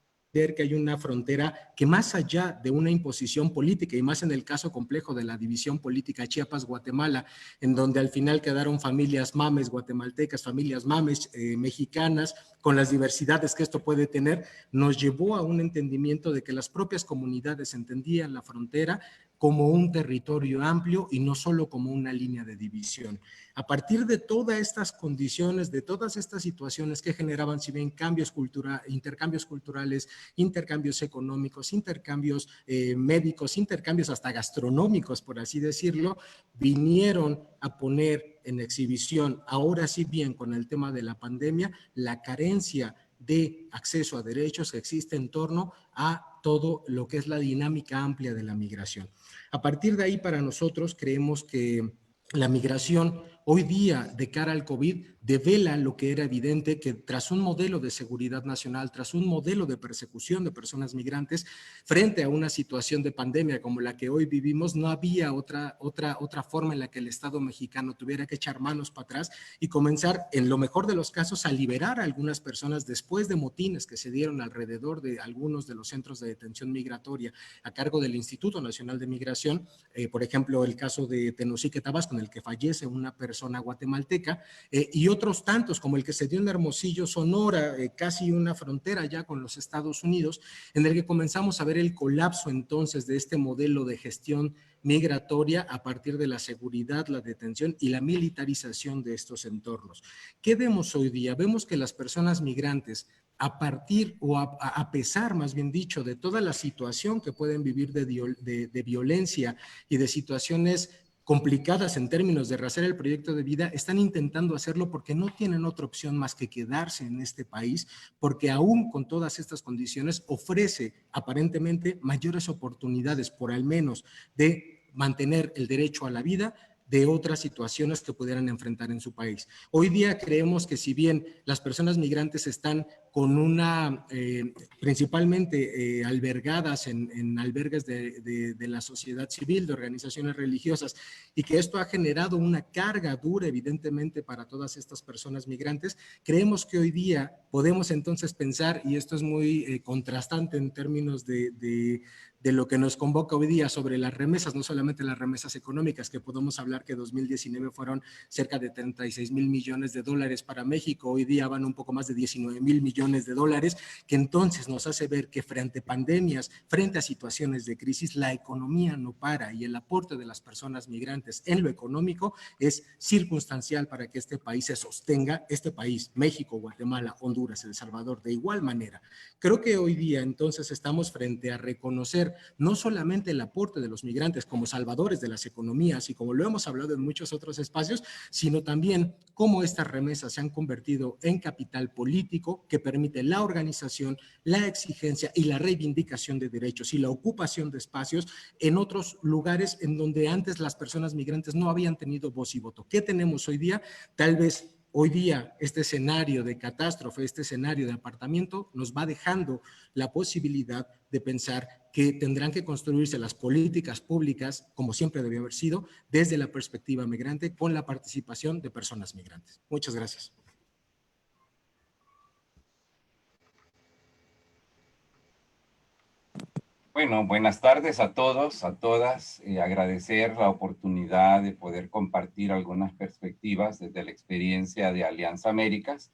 que hay una frontera que más allá de una imposición política, y más en el caso complejo de la división política Chiapas-Guatemala, en donde al final quedaron familias mames guatemaltecas, familias mames mexicanas, con las diversidades que esto puede tener, nos llevó a un entendimiento de que las propias comunidades entendían la frontera como un territorio amplio y no solo como una línea de división. A partir de todas estas condiciones, de todas estas situaciones que generaban, si bien intercambios culturales, intercambios económicos, intercambios médicos, intercambios hasta gastronómicos, por así decirlo, vinieron a poner en exhibición, ahora sí bien con el tema de la pandemia, la carencia de acceso a derechos que existe en torno a todo lo que es la dinámica amplia de la migración. A partir de ahí, para nosotros creemos que la migración hoy día, de cara al COVID, devela lo que era evidente, que tras un modelo de seguridad nacional, tras un modelo de persecución de personas migrantes, frente a una situación de pandemia como la que hoy vivimos, no había otra forma en la que el Estado mexicano tuviera que echar manos para atrás y comenzar, en lo mejor de los casos, a liberar a algunas personas después de motines que se dieron alrededor de algunos de los centros de detención migratoria a cargo del Instituto Nacional de Migración. Por ejemplo, el caso de Tenosique, Tabasco, en el que fallece una persona guatemalteca, y otros tantos, como el que se dio en Hermosillo, Sonora, casi una frontera ya con los Estados Unidos, en el que comenzamos a ver el colapso entonces de este modelo de gestión migratoria a partir de la seguridad, la detención y la militarización de estos entornos. ¿Qué vemos hoy día? Vemos que las personas migrantes, a partir o a pesar, más bien dicho, de toda la situación que pueden vivir de violencia y de situaciones complicadas en términos de rehacer el proyecto de vida, están intentando hacerlo porque no tienen otra opción más que quedarse en este país, porque aún con todas estas condiciones ofrece aparentemente mayores oportunidades, por al menos, de mantener el derecho a la vida de otras situaciones que pudieran enfrentar en su país. Hoy día creemos que si bien las personas migrantes están con una, principalmente albergadas en albergues de la sociedad civil, de organizaciones religiosas, y que esto ha generado una carga dura, evidentemente, para todas estas personas migrantes, creemos que hoy día podemos entonces pensar, y esto es muy contrastante en términos de lo que nos convoca hoy día sobre las remesas, no solamente las remesas económicas, que podemos hablar que 2019 fueron cerca de 36,000 millones de dólares para México, hoy día van un poco más de 19,000 millones de dólares, que entonces nos hace ver que frente a pandemias, frente a situaciones de crisis, la economía no para y el aporte de las personas migrantes en lo económico es circunstancial para que este país se sostenga, este país, México, Guatemala, Honduras, El Salvador, de igual manera. Creo que hoy día entonces estamos frente a reconocer no solamente el aporte de los migrantes como salvadores de las economías y como lo hemos hablado en muchos otros espacios, sino también cómo estas remesas se han convertido en capital político que permite la organización, la exigencia y la reivindicación de derechos y la ocupación de espacios en otros lugares en donde antes las personas migrantes no habían tenido voz y voto. ¿Qué tenemos hoy día? Tal vez hoy día este escenario de catástrofe, este escenario de apartamiento nos va dejando la posibilidad de pensar que tendrán que construirse las políticas públicas, como siempre debió haber sido, desde la perspectiva migrante, con la participación de personas migrantes. Muchas gracias. Bueno, buenas tardes a todos, a todas. Agradecer la oportunidad de poder compartir algunas perspectivas desde la experiencia de Alianza Américas.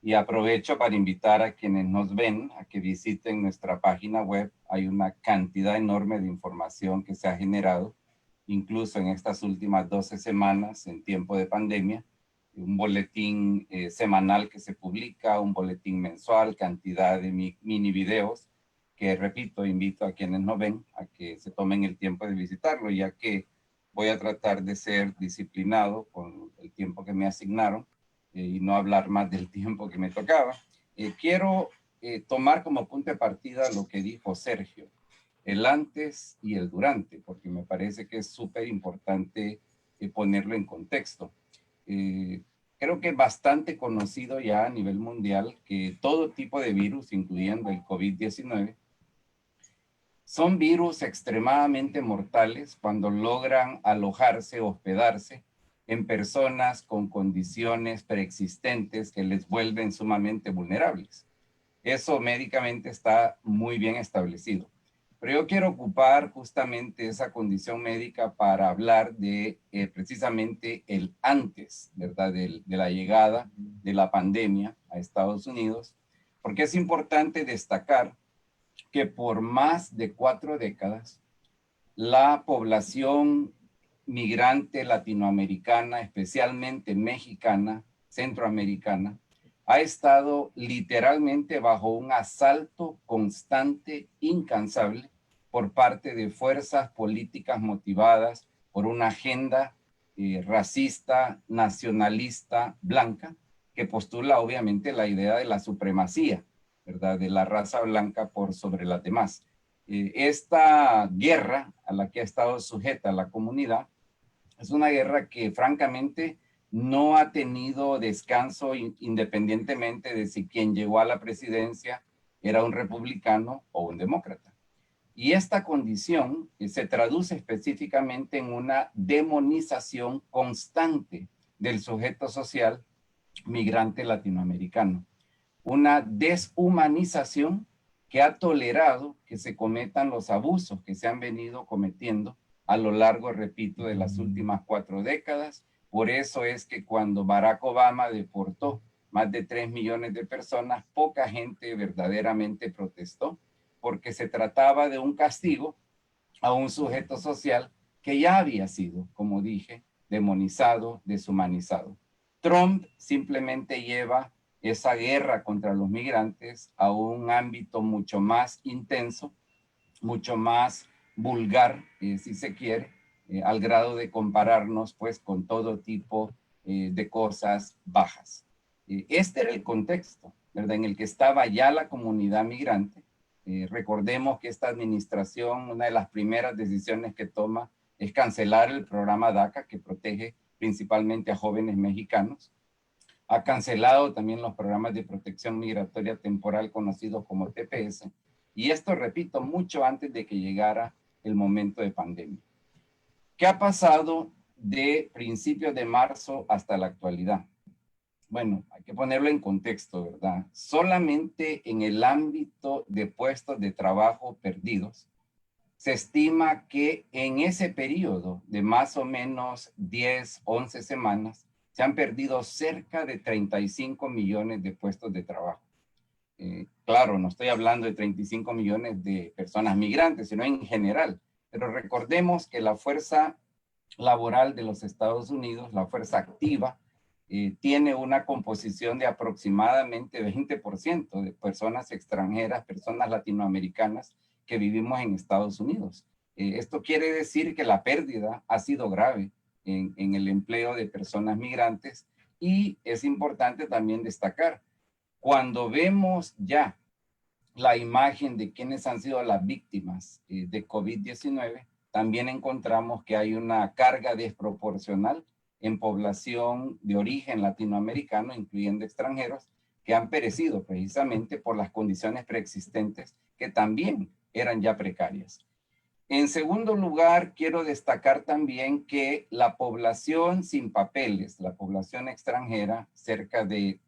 Y aprovecho para invitar a quienes nos ven a que visiten nuestra página web. Hay una cantidad enorme de información que se ha generado, incluso en estas últimas 12 semanas en tiempo de pandemia. Un boletín semanal que se publica, un boletín mensual, cantidad de mini videos, que repito, invito a quienes no ven a que se tomen el tiempo de visitarlo, ya que voy a tratar de ser disciplinado con el tiempo que me asignaron y no hablar más del tiempo que me tocaba. Quiero tomar como punto de partida lo que dijo Sergio, el antes y el durante, porque me parece que es súper importante ponerlo en contexto. Creo que es bastante conocido ya a nivel mundial que todo tipo de virus, incluyendo el COVID-19, son virus extremadamente mortales cuando logran alojarse, hospedarse en personas con condiciones preexistentes que les vuelven sumamente vulnerables. Eso médicamente está muy bien establecido. Pero yo quiero ocupar justamente esa condición médica para hablar de precisamente el antes, ¿verdad? De la llegada de la pandemia a Estados Unidos, porque es importante destacar que por más de 4 décadas, la población migrante latinoamericana, especialmente mexicana, centroamericana, ha estado literalmente bajo un asalto constante, incansable, por parte de fuerzas políticas motivadas por una agenda racista, nacionalista, blanca, que postula obviamente la idea de la supremacía, ¿verdad?, de la raza blanca por sobre las demás. Esta guerra a la que ha estado sujeta la comunidad es una guerra que francamente no ha tenido descanso independientemente de si quien llegó a la presidencia era un republicano o un demócrata. Y esta condición se traduce específicamente en una demonización constante del sujeto social migrante latinoamericano. Una deshumanización que ha tolerado que se cometan los abusos que se han venido cometiendo a lo largo, repito, de las últimas 4 décadas. Por eso es que cuando Barack Obama deportó más de 3 millones de personas, poca gente verdaderamente protestó, porque se trataba de un castigo a un sujeto social que ya había sido, como dije, demonizado, deshumanizado. Trump simplemente lleva esa guerra contra los migrantes a un ámbito mucho más intenso, mucho más vulgar, si se quiere, al grado de compararnos pues con todo tipo de cosas bajas. Este era el contexto, ¿verdad?, en el que estaba ya la comunidad migrante. Recordemos que esta administración, una de las primeras decisiones que toma es cancelar el programa DACA, que protege principalmente a jóvenes mexicanos. Ha cancelado también los programas de protección migratoria temporal conocidos como TPS. Y esto, repito, mucho antes de que llegara el momento de pandemia. ¿Qué ha pasado de principios de marzo hasta la actualidad? Bueno, hay que ponerlo en contexto, ¿verdad? Solamente en el ámbito de puestos de trabajo perdidos, se estima que en ese periodo de más o menos 10, 11 semanas, se han perdido cerca de 35 millones de puestos de trabajo. Claro, no estoy hablando de 35 millones de personas migrantes, sino en general. Pero recordemos que la fuerza laboral de los Estados Unidos, la fuerza activa, tiene una composición de aproximadamente 20% de personas extranjeras, personas latinoamericanas que vivimos en Estados Unidos. Esto quiere decir que la pérdida ha sido grave en el empleo de personas migrantes, y es importante también destacar, cuando vemos ya la imagen de quienes han sido las víctimas de COVID-19, también encontramos que hay una carga desproporcional en población de origen latinoamericano, incluyendo extranjeros, que han perecido precisamente por las condiciones preexistentes que también eran ya precarias. En segundo lugar, quiero destacar también que la población sin papeles, la población extranjera, cerca de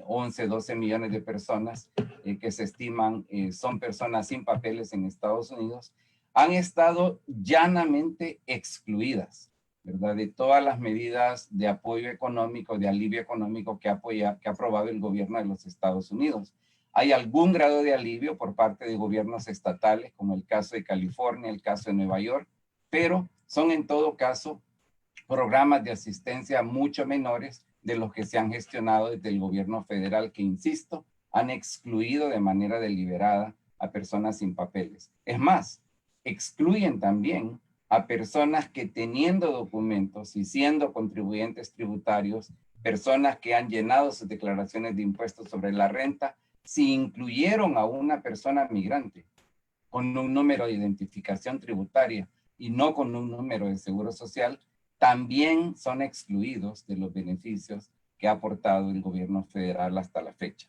11, 12 millones de personas que se estiman son personas sin papeles en Estados Unidos, han estado llanamente excluidas, ¿verdad?, de todas las medidas de apoyo económico, de alivio económico que ha aprobado el gobierno de los Estados Unidos. Hay algún grado de alivio por parte de gobiernos estatales, como el caso de California, el caso de Nueva York, pero son en todo caso programas de asistencia mucho menores de los que se han gestionado desde el gobierno federal, que, insisto, han excluido de manera deliberada a personas sin papeles. Es más, excluyen también a personas que, teniendo documentos y siendo contribuyentes tributarios, personas que han llenado sus declaraciones de impuestos sobre la renta, si incluyeron a una persona migrante con un número de identificación tributaria y no con un número de seguro social, también son excluidos de los beneficios que ha aportado el gobierno federal hasta la fecha.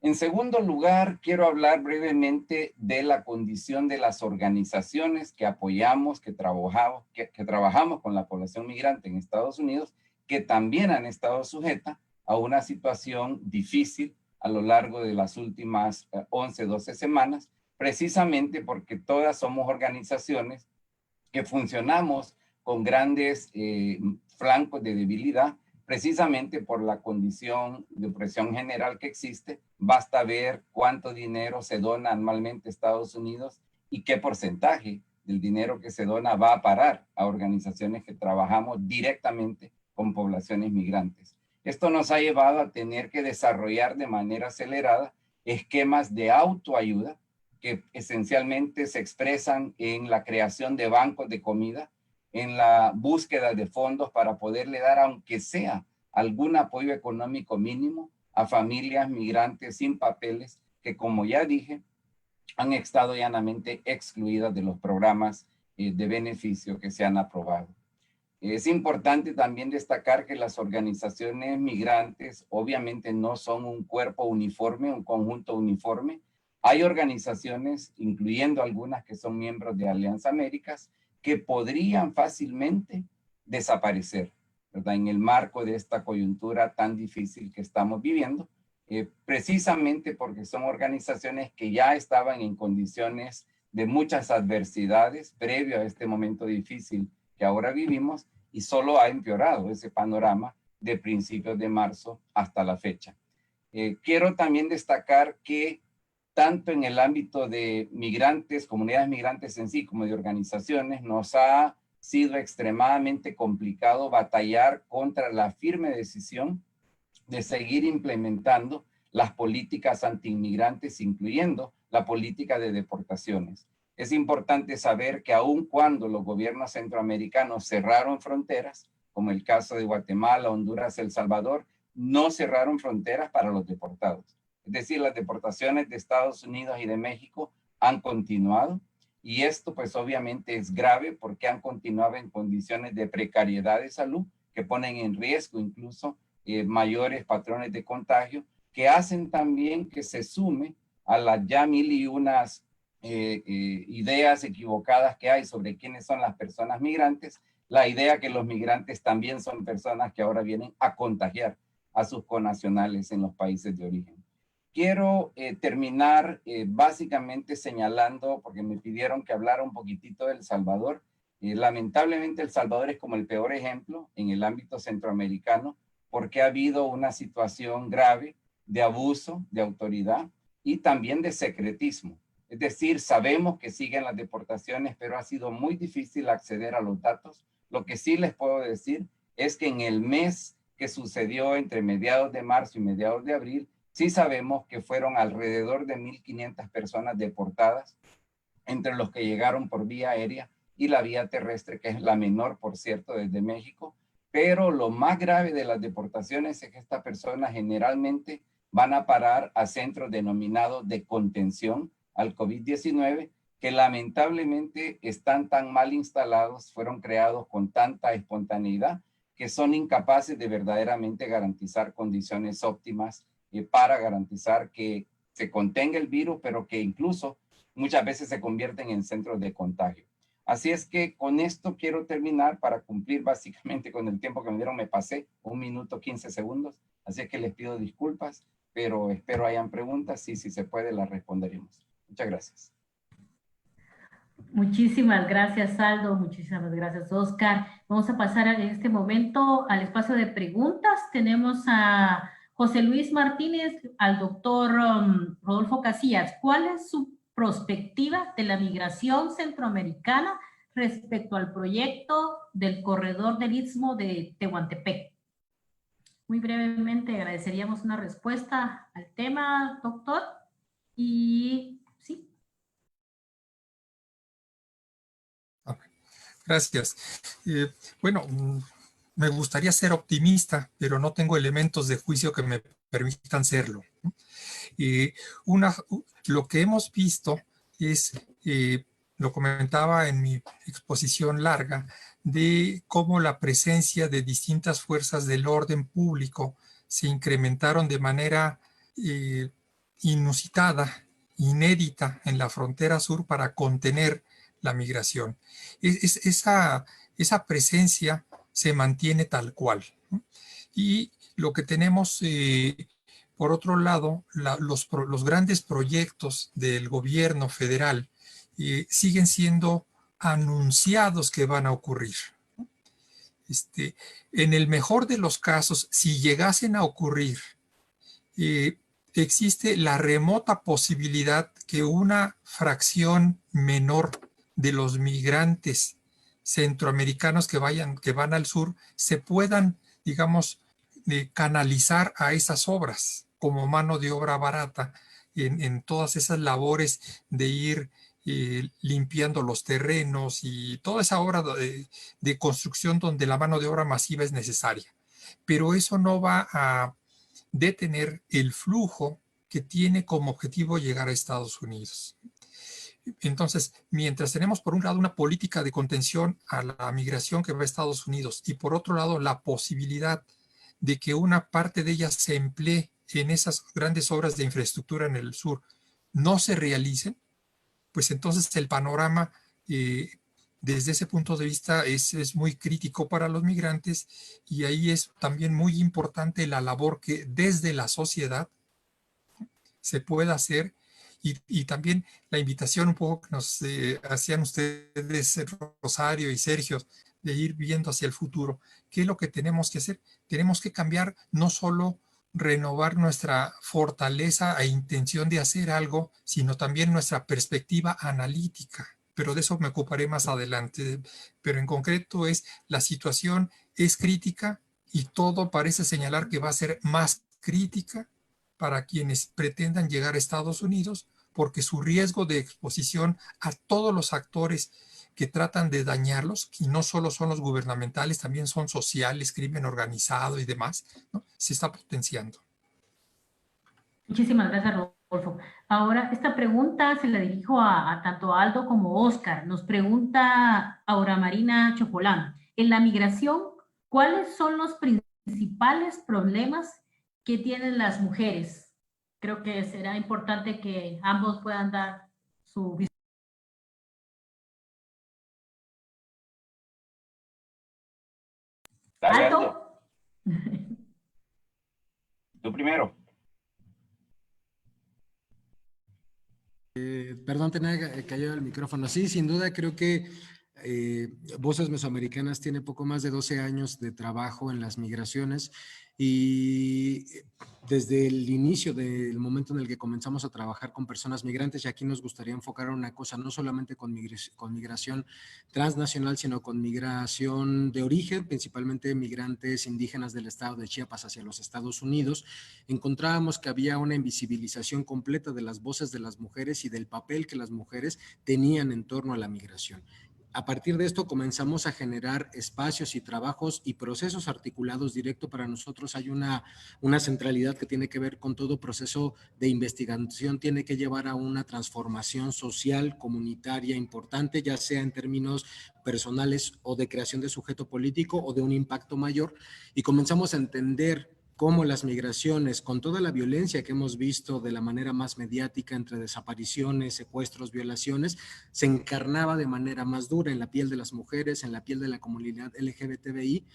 En segundo lugar, quiero hablar brevemente de la condición de las organizaciones que apoyamos, que trabajamos con la población migrante en Estados Unidos, que también han estado sujetas a una situación difícil a lo largo de las últimas 11, 12 semanas, precisamente porque todas somos organizaciones que funcionamos con grandes flancos de debilidad, precisamente por la condición de opresión general que existe. Basta ver cuánto dinero se dona anualmente a Estados Unidos y qué porcentaje del dinero que se dona va a parar a organizaciones que trabajamos directamente con poblaciones migrantes. Esto nos ha llevado a tener que desarrollar de manera acelerada esquemas de autoayuda que esencialmente se expresan en la creación de bancos de comida, en la búsqueda de fondos para poderle dar, aunque sea algún apoyo económico mínimo, a familias migrantes sin papeles que, como ya dije, han estado llanamente excluidas de los programas de beneficio que se han aprobado. Es importante también destacar que las organizaciones migrantes obviamente no son un cuerpo uniforme, un conjunto uniforme. Hay organizaciones, incluyendo algunas que son miembros de Alianza Américas, que podrían fácilmente desaparecer, ¿verdad? En el marco de esta coyuntura tan difícil que estamos viviendo, precisamente porque son organizaciones que ya estaban en condiciones de muchas adversidades previo a este momento difícil que ahora vivimos, y solo ha empeorado ese panorama de principios de marzo hasta la fecha. Quiero también destacar que tanto en el ámbito de migrantes, comunidades migrantes en sí, como de organizaciones, nos ha sido extremadamente complicado batallar contra la firme decisión de seguir implementando las políticas antiinmigrantes, incluyendo la política de deportaciones. Es importante saber que aun cuando los gobiernos centroamericanos cerraron fronteras, como el caso de Guatemala, Honduras, El Salvador, no cerraron fronteras para los deportados. Es decir, las deportaciones de Estados Unidos y de México han continuado, y esto pues obviamente es grave porque han continuado en condiciones de precariedad de salud que ponen en riesgo incluso mayores patrones de contagio, que hacen también que se sume a las ya mil y unas ideas equivocadas que hay sobre quiénes son las personas migrantes, la idea que los migrantes también son personas que ahora vienen a contagiar a sus connacionales en los países de origen. Quiero terminar básicamente señalando, porque me pidieron que hablara un poquitito de El Salvador. Lamentablemente El Salvador es como el peor ejemplo en el ámbito centroamericano, porque ha habido una situación grave de abuso de autoridad y también de secretismo. Es decir, sabemos que siguen las deportaciones, pero ha sido muy difícil acceder a los datos. Lo que sí les puedo decir es que en el mes que sucedió entre mediados de marzo y mediados de abril, sí sabemos que fueron alrededor de 1.500 personas deportadas, entre los que llegaron por vía aérea y la vía terrestre, que es la menor, por cierto, desde México. Pero lo más grave de las deportaciones es que estas personas generalmente van a parar a centros denominados de contención al COVID-19, que lamentablemente están tan mal instalados, fueron creados con tanta espontaneidad, que son incapaces de verdaderamente garantizar condiciones óptimas para garantizar que se contenga el virus, pero que incluso muchas veces se convierten en centros de contagio. Así es que con esto quiero terminar para cumplir básicamente con el tiempo que me dieron. Me pasé 1 minuto 15 segundos, así es que les pido disculpas, pero espero hayan preguntas y si se puede las responderemos. Muchas gracias. Muchísimas gracias, Aldo. Muchísimas gracias, Oscar. Vamos a pasar en este momento al espacio de preguntas. Tenemos a José Luis Martínez, al doctor Rodolfo Casillas. ¿Cuál es su perspectiva de la migración centroamericana respecto al proyecto del corredor del Istmo de Tehuantepec? Muy brevemente agradeceríamos una respuesta al tema, doctor. Y sí. Gracias. Bueno, me gustaría ser optimista, pero no tengo elementos de juicio que me permitan serlo. Lo que hemos visto es, lo comentaba en mi exposición larga, de cómo la presencia de distintas fuerzas del orden público se incrementaron de manera inusitada, inédita en la frontera sur para contener la migración. Esa presencia se mantiene tal cual, ¿no? Y lo que tenemos, por otro lado, los grandes proyectos del gobierno federal siguen siendo anunciados que van a ocurrir. En el mejor de los casos, si llegasen a ocurrir, existe la remota posibilidad que una fracción menor de los migrantes centroamericanos que van al sur se puedan, digamos, canalizar a esas obras como mano de obra barata en todas esas labores de ir limpiando los terrenos y toda esa obra de construcción donde la mano de obra masiva es necesaria. Pero eso no va a detener el flujo que tiene como objetivo llegar a Estados Unidos. Entonces, mientras tenemos por un lado una política de contención a la migración que va a Estados Unidos y por otro lado la posibilidad de que una parte de ella se emplee en esas grandes obras de infraestructura en el sur, no se realicen, pues entonces el panorama desde ese punto de vista es muy crítico para los migrantes, y ahí es también muy importante la labor que desde la sociedad se pueda hacer, y también la invitación un poco que nos hacían ustedes, Rosario y Sergio, de ir viendo hacia el futuro. ¿Qué es lo que tenemos que hacer? Tenemos que cambiar, no solo renovar nuestra fortaleza e intención de hacer algo, sino también nuestra perspectiva analítica. Pero de eso me ocuparé más adelante. Pero en concreto la situación es crítica, y todo parece señalar que va a ser más crítica para quienes pretendan llegar a Estados Unidos, porque su riesgo de exposición a todos los actores que tratan de dañarlos, y no solo son los gubernamentales, también son sociales, crimen organizado y demás, ¿no?, se está potenciando. Muchísimas gracias, Rodolfo. Ahora, esta pregunta se la dirijo a tanto Aldo como Oscar. Nos pregunta Aura Marina Chopolán. En la migración, ¿cuáles son los principales problemas que tienen las mujeres? Creo que será importante que ambos puedan dar su visión. Dale, Aldo. Aldo. Tú primero. Perdón, tenía caído el micrófono. Sí, sin duda creo que Voces Mesoamericanas tiene poco más de 12 años de trabajo en las migraciones, y desde el inicio del momento en el que comenzamos a trabajar con personas migrantes, y aquí nos gustaría enfocar una cosa, no solamente con migración transnacional, sino con migración de origen, principalmente migrantes indígenas del estado de Chiapas hacia los Estados Unidos, encontrábamos que había una invisibilización completa de las voces de las mujeres y del papel que las mujeres tenían en torno a la migración. A partir de esto comenzamos a generar espacios y trabajos y procesos articulados directo. Para nosotros hay una centralidad que tiene que ver con todo proceso de investigación, tiene que llevar a una transformación social, comunitaria importante, ya sea en términos personales o de creación de sujeto político o de un impacto mayor, y comenzamos a entender cómo las migraciones, con toda la violencia que hemos visto de la manera más mediática entre desapariciones, secuestros, violaciones, se encarnaba de manera más dura en la piel de las mujeres, en la piel de la comunidad LGBTIQ,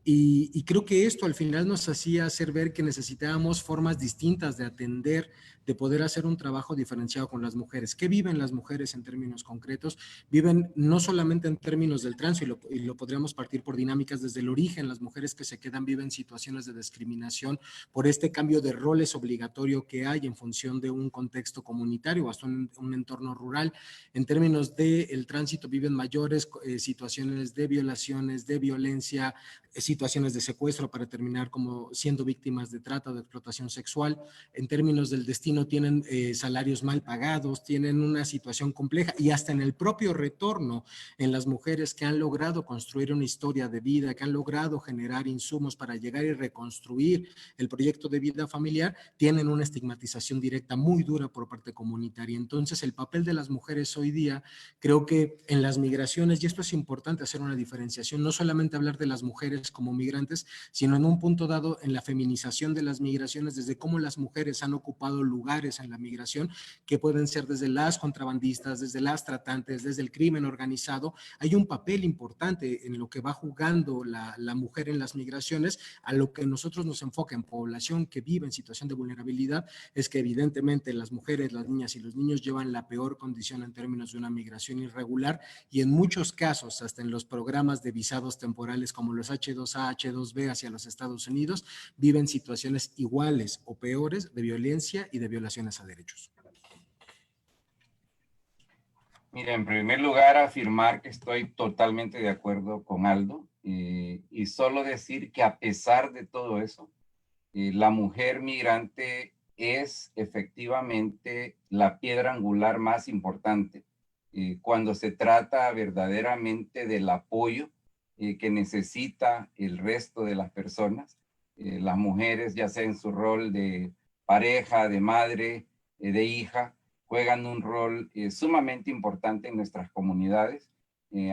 y creo que esto al final nos hacía hacer ver que necesitábamos formas distintas de atender, de poder hacer un trabajo diferenciado con las mujeres. ¿Qué viven las mujeres en términos concretos? Viven no solamente en términos del tránsito, y lo podríamos partir por dinámicas desde el origen. Las mujeres que se quedan viven situaciones de discriminación por este cambio de roles obligatorio que hay en función de un contexto comunitario o hasta un entorno rural. En términos del tránsito viven mayores situaciones de violaciones, de violencia, situaciones de secuestro, para terminar como siendo víctimas de trata o de explotación sexual. En términos del destino tienen salarios mal pagados, tienen una situación compleja, y hasta en el propio retorno, en las mujeres que han logrado construir una historia de vida, que han logrado generar insumos para llegar y reconstruir el proyecto de vida familiar, tienen una estigmatización directa muy dura por parte comunitaria. Entonces, el papel de las mujeres hoy día, creo que en las migraciones, y esto es importante hacer una diferenciación, no solamente hablar de las mujeres como migrantes, sino en un punto dado en la feminización de las migraciones, desde cómo las mujeres han ocupado lugares en la migración, que pueden ser desde las contrabandistas, desde las tratantes, desde el crimen organizado. Hay un papel importante en lo que va jugando la mujer en las migraciones. A lo que nosotros nos enfoca en población que vive en situación de vulnerabilidad es que evidentemente las mujeres, las niñas y los niños llevan la peor condición en términos de una migración irregular, y en muchos casos, hasta en los programas de visados temporales como los H2A, H2B hacia los Estados Unidos, viven situaciones iguales o peores de violencia y de violaciones a derechos. Mira, en primer lugar, afirmar que estoy totalmente de acuerdo con Aldo, y solo decir que a pesar de todo eso, la mujer migrante es efectivamente la piedra angular más importante cuando se trata verdaderamente del apoyo que necesita el resto de las personas, las mujeres, ya sea en su rol de pareja, de madre, de hija, juegan un rol sumamente importante en nuestras comunidades.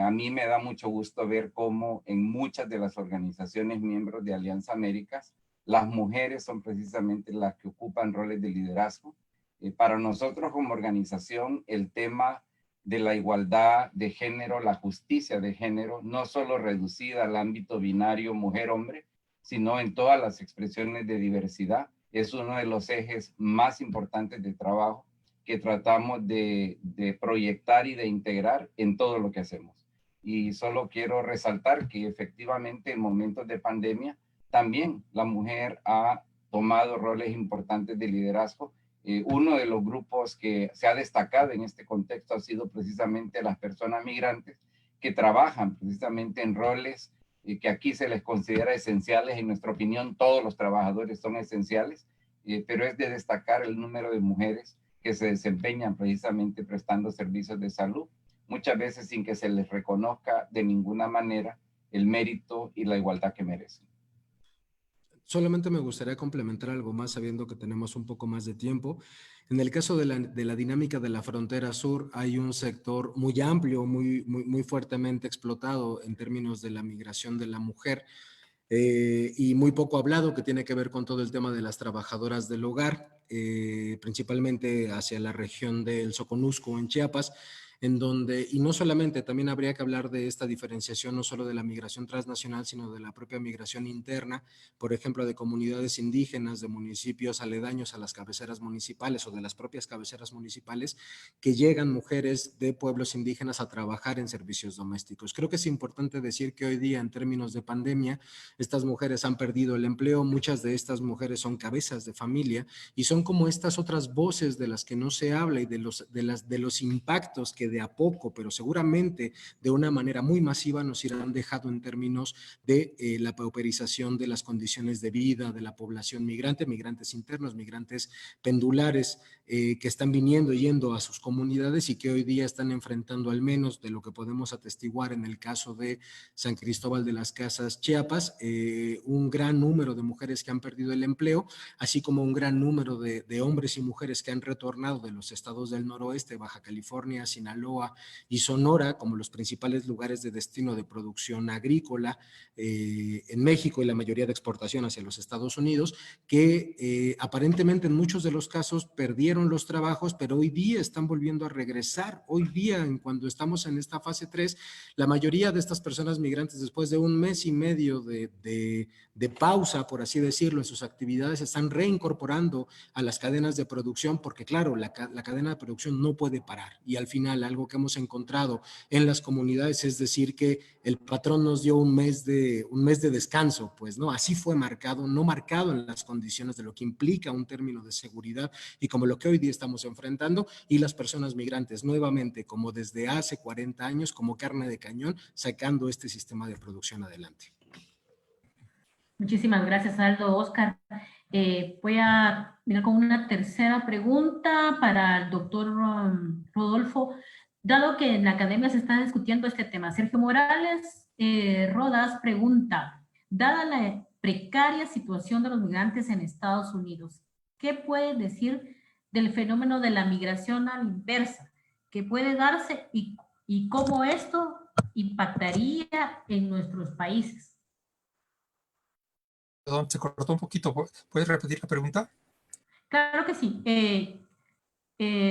A mí me da mucho gusto ver cómo en muchas de las organizaciones miembros de Alianza Américas, las mujeres son precisamente las que ocupan roles de liderazgo. Para nosotros como organización, el tema de la igualdad de género, la justicia de género, no solo reducida al ámbito binario mujer-hombre, sino en todas las expresiones de diversidad, es uno de los ejes más importantes de trabajo que tratamos de proyectar y de integrar en todo lo que hacemos. Y solo quiero resaltar que efectivamente en momentos de pandemia también la mujer ha tomado roles importantes de liderazgo. Uno de los grupos que se ha destacado en este contexto ha sido precisamente las personas migrantes que trabajan precisamente en roles que aquí se les considera esenciales. En nuestra opinión, todos los trabajadores son esenciales, pero es de destacar el número de mujeres que se desempeñan precisamente prestando servicios de salud, muchas veces sin que se les reconozca de ninguna manera el mérito y la igualdad que merecen. Solamente me gustaría complementar algo más, sabiendo que tenemos un poco más de tiempo. En el caso de la dinámica de la frontera sur, hay un sector muy amplio, muy fuertemente explotado en términos de la migración de la mujer, y muy poco hablado, que tiene que ver con todo el tema de las trabajadoras del hogar, principalmente hacia la región del Soconusco en Chiapas, en donde, y no solamente, también habría que hablar de esta diferenciación no solo de la migración transnacional, sino de la propia migración interna, por ejemplo, de comunidades indígenas, de municipios aledaños a las cabeceras municipales o de las propias cabeceras municipales, que llegan mujeres de pueblos indígenas a trabajar en servicios domésticos. Creo que es importante decir que hoy día, en términos de pandemia, estas mujeres han perdido el empleo, muchas de estas mujeres son cabezas de familia y son como estas otras voces de las que no se habla y de los impactos que de a poco, pero seguramente de una manera muy masiva nos irán dejando en términos de la pauperización de las condiciones de vida de la población migrante, migrantes internos, migrantes pendulares, que están viniendo y yendo a sus comunidades y que hoy día están enfrentando, al menos de lo que podemos atestiguar en el caso de San Cristóbal de las Casas, Chiapas, un gran número de mujeres que han perdido el empleo, así como un gran número de hombres y mujeres que han retornado de los estados del noroeste, Baja California, Sinaloa y Sonora, como los principales lugares de destino de producción agrícola en México y la mayoría de exportación hacia los Estados Unidos, que aparentemente en muchos de los casos perdieron los trabajos, pero hoy día están volviendo a regresar. Hoy día, cuando estamos en esta fase 3, la mayoría de estas personas migrantes, después de un mes y medio de pausa, por así decirlo, en sus actividades, se están reincorporando a las cadenas de producción, porque claro, la cadena de producción no puede parar, y al final algo que hemos encontrado en las comunidades es decir que el patrón nos dio un mes de descanso, pues no, así fue marcado, no marcado en las condiciones de lo que implica un término de seguridad y como lo que hoy día estamos enfrentando, y las personas migrantes nuevamente, como desde hace 40 años, como carne de cañón, sacando este sistema de producción adelante. Muchísimas gracias, Aldo. Oscar, voy a mirar con una tercera pregunta para el doctor Rodolfo. Dado que en la academia se está discutiendo este tema, Sergio Morales Rodas pregunta, dada la precaria situación de los migrantes en Estados Unidos, ¿qué puede decir del fenómeno de la migración a la inversa? ¿Qué puede darse y cómo esto impactaría en nuestros países? Perdón, se cortó un poquito. ¿Puedes repetir la pregunta? Claro que sí.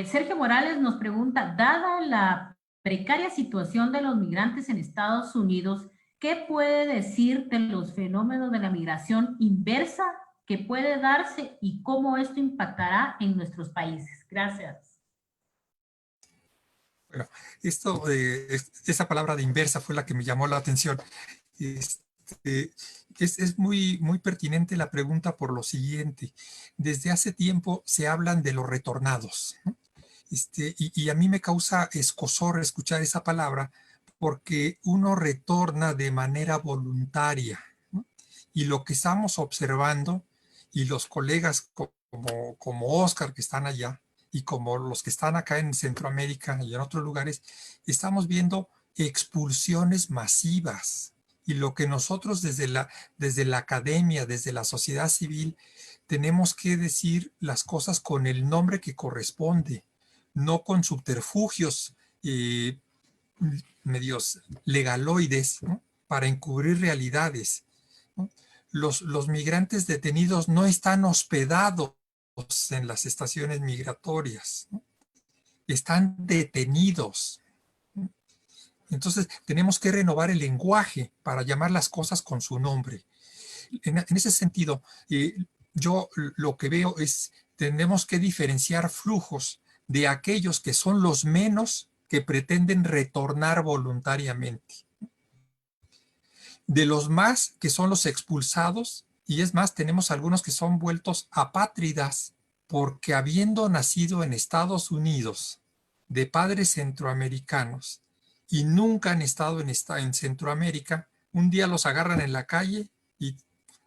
Sergio Morales nos pregunta, dada la precaria situación de los migrantes en Estados Unidos, ¿qué puede decir de los fenómenos de la migración inversa que puede darse y cómo esto impactará en nuestros países? Gracias. Bueno, esa palabra de inversa fue la que me llamó la atención. Es muy pertinente la pregunta por lo siguiente. Desde hace tiempo se hablan de los retornados, ¿no? Y a mí me causa escozor escuchar esa palabra porque uno retorna de manera voluntaria, ¿no? Y lo que estamos observando, y los colegas como Oscar que están allá, y como los que están acá en Centroamérica y en otros lugares, estamos viendo expulsiones masivas. Y lo que nosotros desde la academia, desde la sociedad civil, tenemos que decir las cosas con el nombre que corresponde. no con subterfugios medios legaloides, ¿no?, para encubrir realidades, ¿no? Los migrantes detenidos no están hospedados en las estaciones migratorias, ¿no?, están detenidos. Entonces tenemos que renovar el lenguaje para llamar las cosas con su nombre. En ese sentido, yo lo que veo es, tenemos que diferenciar flujos de aquellos que son los menos que pretenden retornar voluntariamente, de los más que son los expulsados, y es más, tenemos algunos que son vueltos apátridas porque habiendo nacido en Estados Unidos de padres centroamericanos y nunca han estado en Centroamérica, un día los agarran en la calle y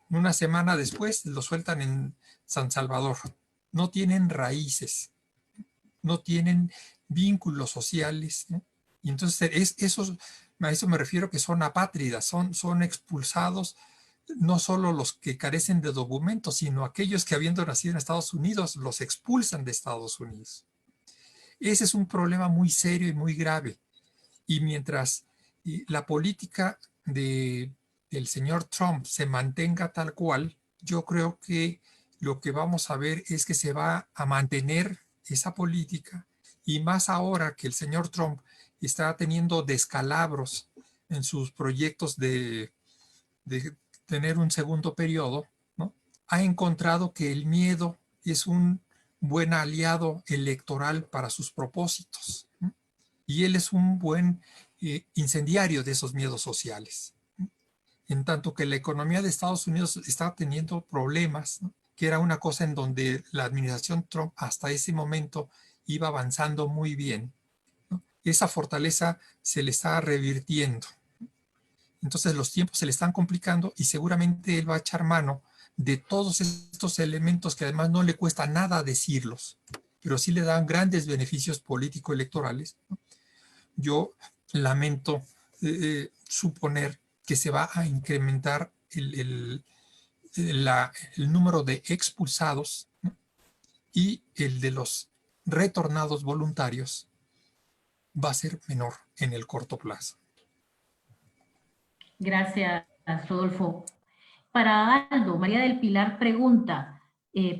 una semana después los sueltan en San Salvador. No tienen raíces, no tienen vínculos sociales, ¿no? Y entonces a eso me refiero, que son apátridas, son expulsados, no solo los que carecen de documentos, sino aquellos que habiendo nacido en Estados Unidos los expulsan de Estados Unidos. Ese es un problema muy serio y muy grave. Y mientras la política del señor Trump se mantenga tal cual, yo creo que lo que vamos a ver es que se va a mantener esa política, y más ahora que el señor Trump está teniendo descalabros en sus proyectos de tener un segundo periodo, ¿no?, ha encontrado que el miedo es un buen aliado electoral para sus propósitos, ¿no?, y él es un buen incendiario de esos miedos sociales. En tanto que la economía de Estados Unidos está teniendo problemas, ¿no?, que era una cosa en donde la administración Trump hasta ese momento iba avanzando muy bien, ¿no?, esa fortaleza se le está revirtiendo. Entonces los tiempos se le están complicando y seguramente él va a echar mano de todos estos elementos que además no le cuesta nada decirlos, pero sí le dan grandes beneficios político-electorales, ¿no? Yo lamento suponer que se va a incrementar el número de expulsados, ¿no?, y el de los retornados voluntarios va a ser menor en el corto plazo. Gracias, Rodolfo. Para Aldo, María del Pilar pregunta,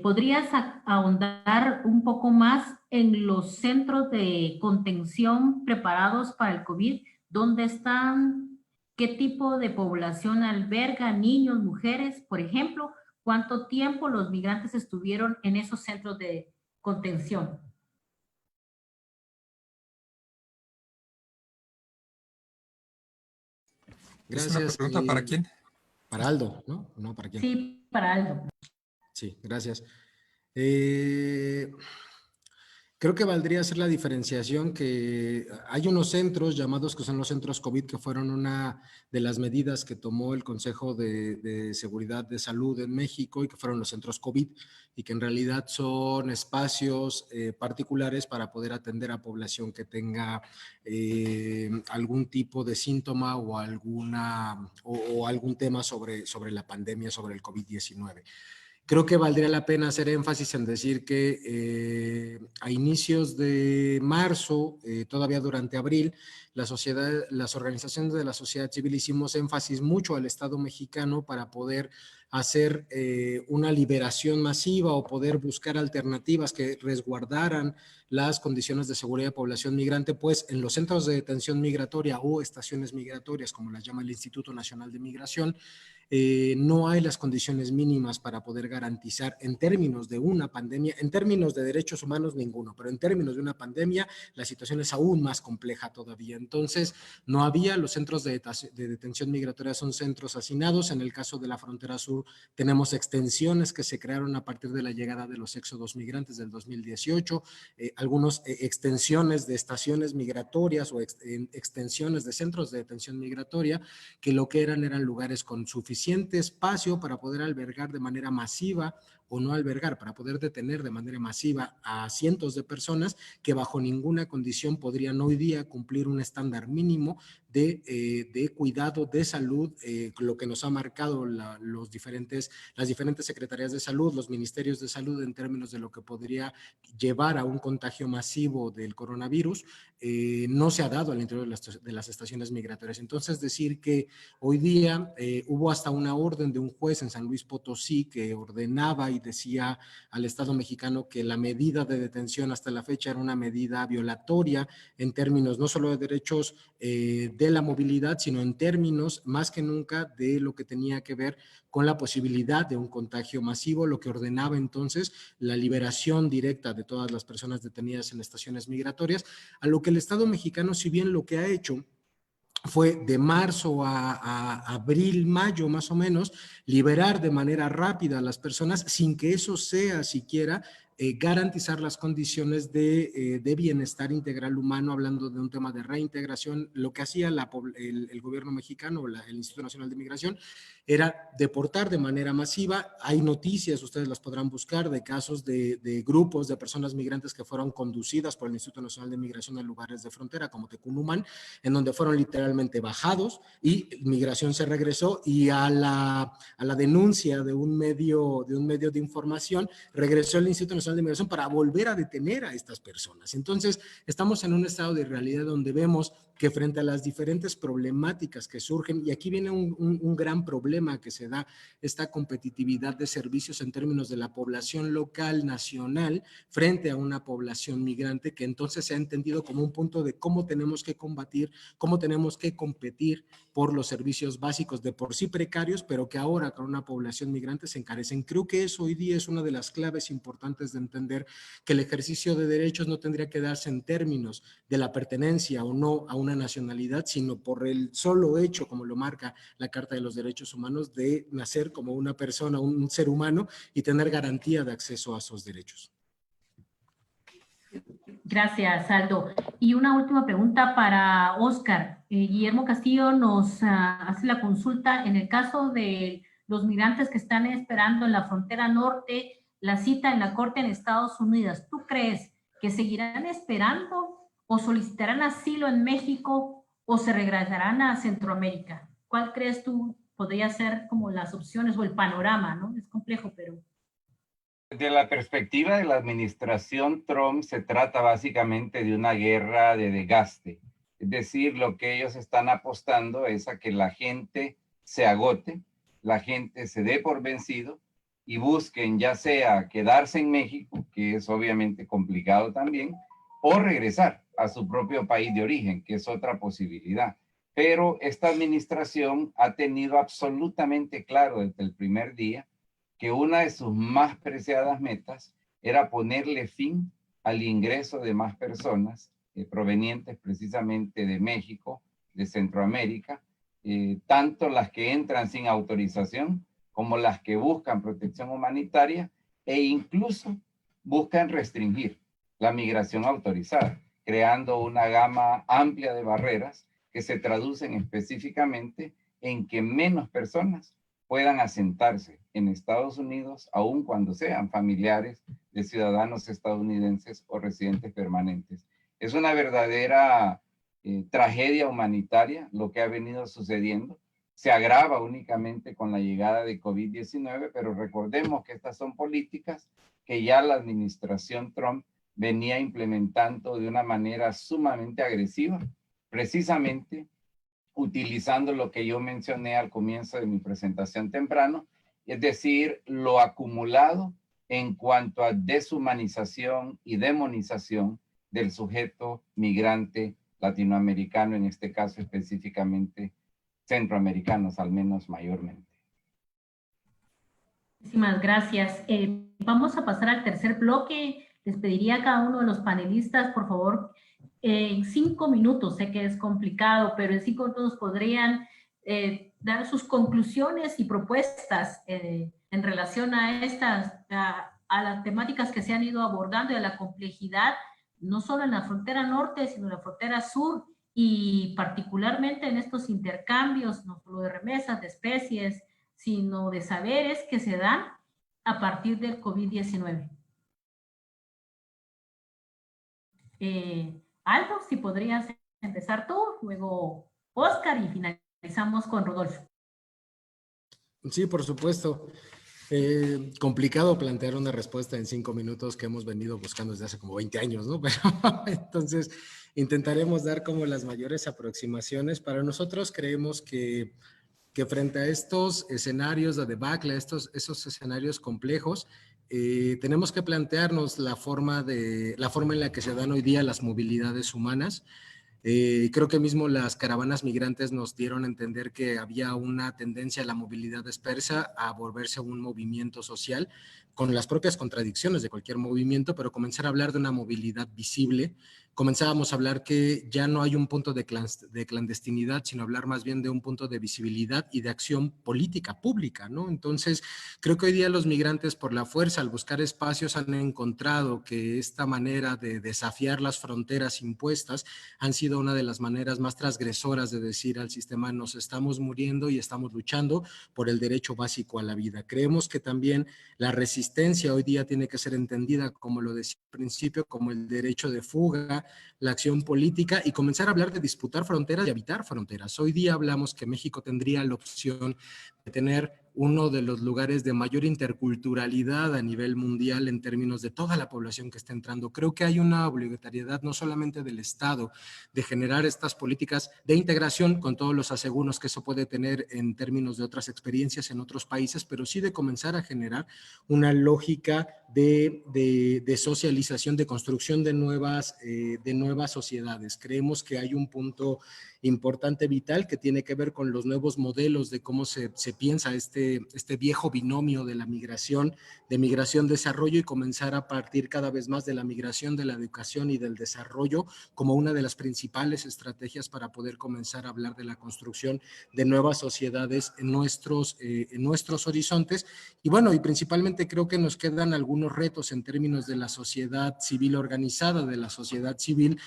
¿podrías ahondar un poco más en los centros de contención preparados para el COVID? ¿Dónde están? ¿Qué tipo de población alberga? ¿Niños, mujeres, por ejemplo? ¿Cuánto tiempo los migrantes estuvieron en esos centros de contención? ¿Es una Gracias. pregunta para quién? Para Aldo, ¿no? ¿No? ¿Para quién? Sí, para Aldo. Sí, gracias. Creo que valdría hacer la diferenciación que hay unos centros llamados, que son los centros COVID, que fueron una de las medidas que tomó el Consejo de Seguridad de Salud en México, y que fueron los centros COVID, y que en realidad son espacios particulares para poder atender a población que tenga algún tipo de síntoma o algún tema sobre la pandemia, sobre el COVID-19. Creo que valdría la pena hacer énfasis en decir que a inicios de marzo, todavía durante abril, las organizaciones de la sociedad civil hicimos énfasis mucho al Estado mexicano para poder hacer una liberación masiva o poder buscar alternativas que resguardaran las condiciones de seguridad de población migrante, pues en los centros de detención migratoria o estaciones migratorias, como las llama el Instituto Nacional de Migración, no hay las condiciones mínimas para poder garantizar, en términos de una pandemia, en términos de derechos humanos ninguno, pero en términos de una pandemia la situación es aún más compleja todavía. Entonces no había, los centros de detención migratoria son centros hacinados. En el caso de la frontera sur tenemos extensiones que se crearon a partir de la llegada de los éxodos migrantes del 2018, algunas extensiones de estaciones migratorias o extensiones de centros de detención migratoria que lo que eran lugares con suficiente espacio para poder albergar de manera masiva o no albergar, para poder detener de manera masiva a cientos de personas que bajo ninguna condición podrían hoy día cumplir un estándar mínimo de cuidado de salud, lo que nos ha marcado las diferentes secretarías de salud, los ministerios de salud en términos de lo que podría llevar a un contagio masivo del coronavirus, no se ha dado al interior de las estaciones migratorias. Entonces, decir que hoy día hubo hasta una orden de un juez en San Luis Potosí que ordenaba y decía al Estado mexicano que la medida de detención hasta la fecha era una medida violatoria en términos no solo de derechos de la movilidad, sino en términos más que nunca de lo que tenía que ver con la posibilidad de un contagio masivo, lo que ordenaba entonces la liberación directa de todas las personas detenidas en estaciones migratorias, a lo que el Estado mexicano, si bien lo que ha hecho fue de marzo a abril, mayo más o menos, liberar de manera rápida a las personas sin que eso sea siquiera garantizar las condiciones de bienestar integral humano, hablando de un tema de reintegración. Lo que hacía el gobierno mexicano, el Instituto Nacional de Migración, era deportar de manera masiva. Hay noticias, ustedes las podrán buscar, de casos de grupos de personas migrantes que fueron conducidas por el Instituto Nacional de Migración a lugares de frontera como Tecunumán, en donde fueron literalmente bajados y migración se regresó, y a la denuncia de un medio de información regresó el Instituto Nacional de Migración para volver a detener a estas personas. Entonces, estamos en un estado de realidad donde vemos que frente a las diferentes problemáticas que surgen, y aquí viene un gran problema que se da, esta competitividad de servicios en términos de la población local, nacional, frente a una población migrante, que entonces se ha entendido como un punto de cómo tenemos que combatir, cómo tenemos que competir por los servicios básicos de por sí precarios, pero que ahora con una población migrante se encarecen. Creo que eso hoy día es una de las claves importantes de entender que el ejercicio de derechos no tendría que darse en términos de la pertenencia o no a una nacionalidad, sino por el solo hecho, como lo marca la Carta de los Derechos Humanos, de nacer como una persona, un ser humano, y tener garantía de acceso a esos derechos. Gracias, Aldo. Y una última pregunta para Óscar. Guillermo Castillo nos hace la consulta. En el caso de los migrantes que están esperando en la frontera norte la cita en la corte en Estados Unidos, ¿tú crees que seguirán esperando o solicitarán asilo en México o se regresarán a Centroamérica? ¿Cuál crees tú podría ser como las opciones o el panorama, ¿no? Es complejo, pero... Desde la perspectiva de la administración Trump, se trata básicamente de una guerra de desgaste. Es decir, lo que ellos están apostando es a que la gente se agote, la gente se dé por vencido y busquen ya sea quedarse en México, que es obviamente complicado también, o regresar a su propio país de origen, que es otra posibilidad. Pero esta administración ha tenido absolutamente claro desde el primer día que una de sus más preciadas metas era ponerle fin al ingreso de más personas provenientes precisamente de México, de Centroamérica, tanto las que entran sin autorización como las que buscan protección humanitaria, e incluso buscan restringir la migración autorizada, creando una gama amplia de barreras que se traducen específicamente en que menos personas puedan asentarse en Estados Unidos, aun cuando sean familiares de ciudadanos estadounidenses o residentes permanentes. Es una verdadera tragedia humanitaria lo que ha venido sucediendo. Se agrava únicamente con la llegada de COVID-19, pero recordemos que estas son políticas que ya la administración Trump venía implementando de una manera sumamente agresiva, precisamente utilizando lo que yo mencioné al comienzo de mi presentación temprano, es decir, lo acumulado en cuanto a deshumanización y demonización del sujeto migrante latinoamericano, en este caso específicamente centroamericanos, al menos mayormente. Muchísimas gracias. Vamos a pasar al tercer bloque. Les pediría a cada uno de los panelistas, por favor, en 5 minutos, sé que es complicado, pero en 5 minutos podrían dar sus conclusiones y propuestas en relación a a las temáticas que se han ido abordando y a la complejidad, no solo en la frontera norte, sino en la frontera sur, y particularmente en estos intercambios, no solo de remesas, de especies, sino de saberes que se dan a partir del COVID-19. Aldo, si podrías empezar tú, luego Oscar y finalizamos con Rodolfo. Sí, por supuesto. Complicado plantear una respuesta en 5 minutos que hemos venido buscando desde hace como 20 años, ¿no? Pero entonces intentaremos dar como las mayores aproximaciones. Para nosotros creemos que frente a estos escenarios de debacle, esos escenarios complejos, tenemos que plantearnos la forma en la que se dan hoy día las movilidades humanas. Creo que mismo las caravanas migrantes nos dieron a entender que había una tendencia a la movilidad dispersa a volverse un movimiento social, con las propias contradicciones de cualquier movimiento, pero comenzar a hablar de una movilidad visible. Comenzábamos a hablar que ya no hay un punto de clandestinidad, sino hablar más bien de un punto de visibilidad y de acción política pública, ¿no? Entonces, creo que hoy día los migrantes, por la fuerza, al buscar espacios, han encontrado que esta manera de desafiar las fronteras impuestas han sido una de las maneras más transgresoras de decir al sistema: nos estamos muriendo y estamos luchando por el derecho básico a la vida. Creemos que también la resistencia hoy día tiene que ser entendida, como lo decía al principio, como el derecho de fuga, la acción política, y comenzar a hablar de disputar fronteras y habitar fronteras. Hoy día hablamos que México tendría la opción de tener uno de los lugares de mayor interculturalidad a nivel mundial en términos de toda la población que está entrando. Creo que hay una obligatoriedad no solamente del Estado de generar estas políticas de integración, con todos los aseguros que eso puede tener en términos de otras experiencias en otros países, pero sí de comenzar a generar una lógica de socialización, de construcción de nuevas sociedades. Creemos que hay un punto importante, vital, que tiene que ver con los nuevos modelos de cómo se piensa este viejo binomio de la migración, de migración-desarrollo, y comenzar a partir cada vez más de la migración, de la educación y del desarrollo como una de las principales estrategias para poder comenzar a hablar de la construcción de nuevas sociedades en nuestros horizontes. Y bueno, y principalmente creo que nos quedan algunos retos en términos de la sociedad civil organizada, de la sociedad civil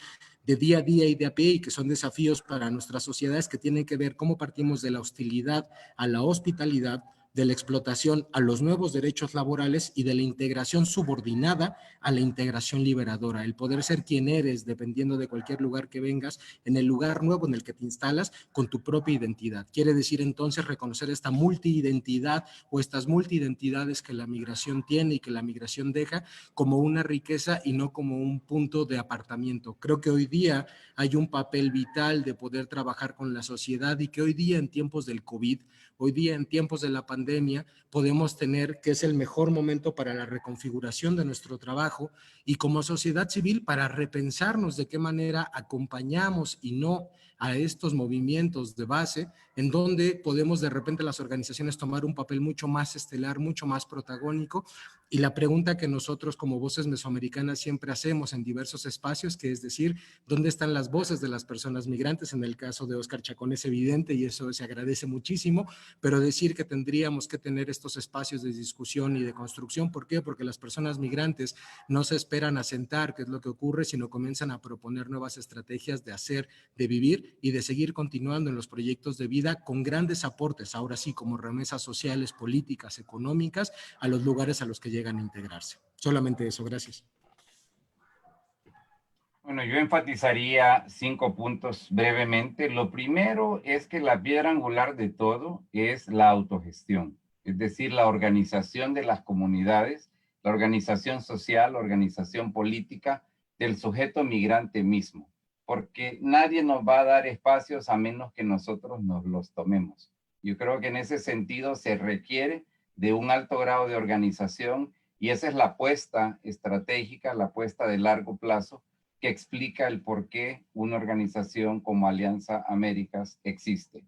de día a día y de a pie, y que son desafíos para nuestras sociedades, que tienen que ver cómo partimos de la hostilidad a la hospitalidad, de la explotación a los nuevos derechos laborales y de la integración subordinada a la integración liberadora. El poder ser quien eres, dependiendo de cualquier lugar que vengas, en el lugar nuevo en el que te instalas, con tu propia identidad. Quiere decir entonces reconocer esta multiidentidad o estas multiidentidades que la migración tiene y que la migración deja, como una riqueza y no como un punto de apartamiento. Creo que hoy día hay un papel vital de poder trabajar con la sociedad, y que hoy día, en tiempos del COVID, hoy día en tiempos de la pandemia, podemos tener que es el mejor momento para la reconfiguración de nuestro trabajo, y como sociedad civil para repensarnos de qué manera acompañamos y no a estos movimientos de base, en donde podemos de repente las organizaciones tomar un papel mucho más estelar, mucho más protagónico. Y la pregunta que nosotros como Voces Mesoamericanas siempre hacemos en diversos espacios, que es decir, ¿dónde están las voces de las personas migrantes? En el caso de Óscar Chacón es evidente y eso se agradece muchísimo, pero decir que tendríamos que tener estos espacios de discusión y de construcción. ¿Por qué? Porque las personas migrantes no se esperan a sentar, que es lo que ocurre, sino comienzan a proponer nuevas estrategias de hacer, de vivir y de seguir continuando en los proyectos de vida, con grandes aportes, ahora sí, como remesas sociales, políticas, económicas, a los lugares a los que llegan a integrarse. Solamente eso, gracias. Bueno, yo enfatizaría 5 puntos brevemente. Lo primero es que la piedra angular de todo es la autogestión, es decir, la organización de las comunidades, la organización social, la organización política del sujeto migrante mismo, porque nadie nos va a dar espacios a menos que nosotros nos los tomemos. Yo creo que en ese sentido se requiere de un alto grado de organización, y esa es la apuesta estratégica, la apuesta de largo plazo, que explica el por qué una organización como Alianza Américas existe.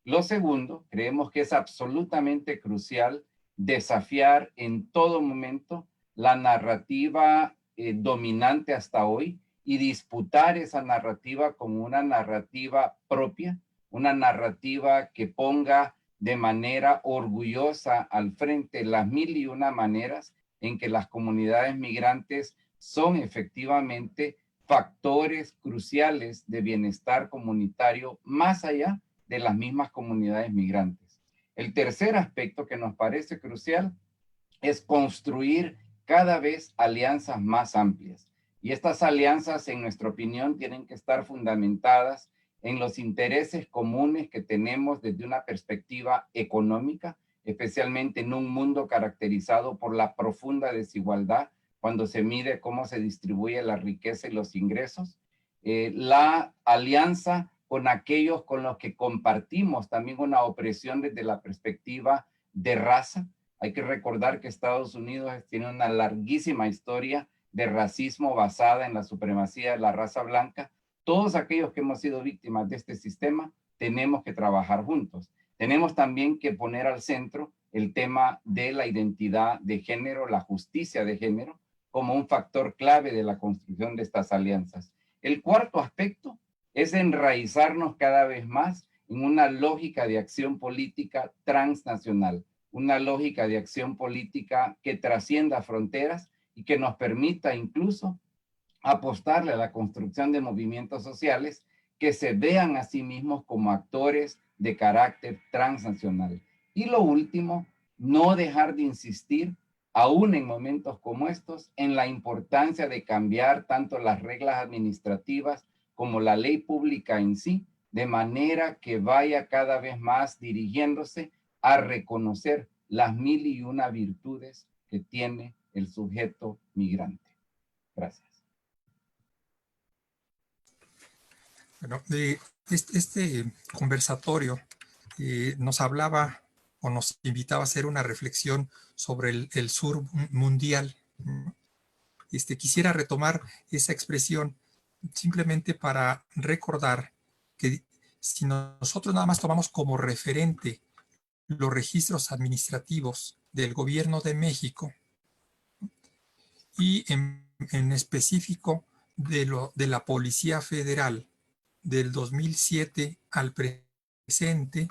Lo segundo, creemos que es absolutamente crucial desafiar en todo momento la narrativa dominante hasta hoy, y disputar esa narrativa como una narrativa propia, una narrativa que ponga de manera orgullosa al frente las 1001 maneras en que las comunidades migrantes son efectivamente factores cruciales de bienestar comunitario más allá de las mismas comunidades migrantes. El tercer aspecto que nos parece crucial es construir cada vez alianzas más amplias. Y estas alianzas, en nuestra opinión, tienen que estar fundamentadas en los intereses comunes que tenemos desde una perspectiva económica, especialmente en un mundo caracterizado por la profunda desigualdad cuando se mide cómo se distribuye la riqueza y los ingresos. La alianza con aquellos con los que compartimos también una opresión desde la perspectiva de raza. Hay que recordar que Estados Unidos tiene una larguísima historia de racismo basada en la supremacía de la raza blanca. Todos aquellos que hemos sido víctimas de este sistema tenemos que trabajar juntos. Tenemos también que poner al centro el tema de la identidad de género, la justicia de género, como un factor clave de la construcción de estas alianzas. El cuarto aspecto es enraizarnos cada vez más en una lógica de acción política transnacional, una lógica de acción política que trascienda fronteras y que nos permita incluso apostarle a la construcción de movimientos sociales que se vean a sí mismos como actores de carácter transnacional. Y lo último, no dejar de insistir, aún en momentos como estos, en la importancia de cambiar tanto las reglas administrativas como la ley pública en sí, de manera que vaya cada vez más dirigiéndose a reconocer las 1001 virtudes que tiene el sujeto migrante. Gracias. Bueno, este conversatorio nos hablaba o nos invitaba a hacer una reflexión sobre el sur mundial. Quisiera retomar esa expresión simplemente para recordar que si nosotros nada más tomamos como referente los registros administrativos del Gobierno de México y en específico de la Policía Federal del 2007 al presente,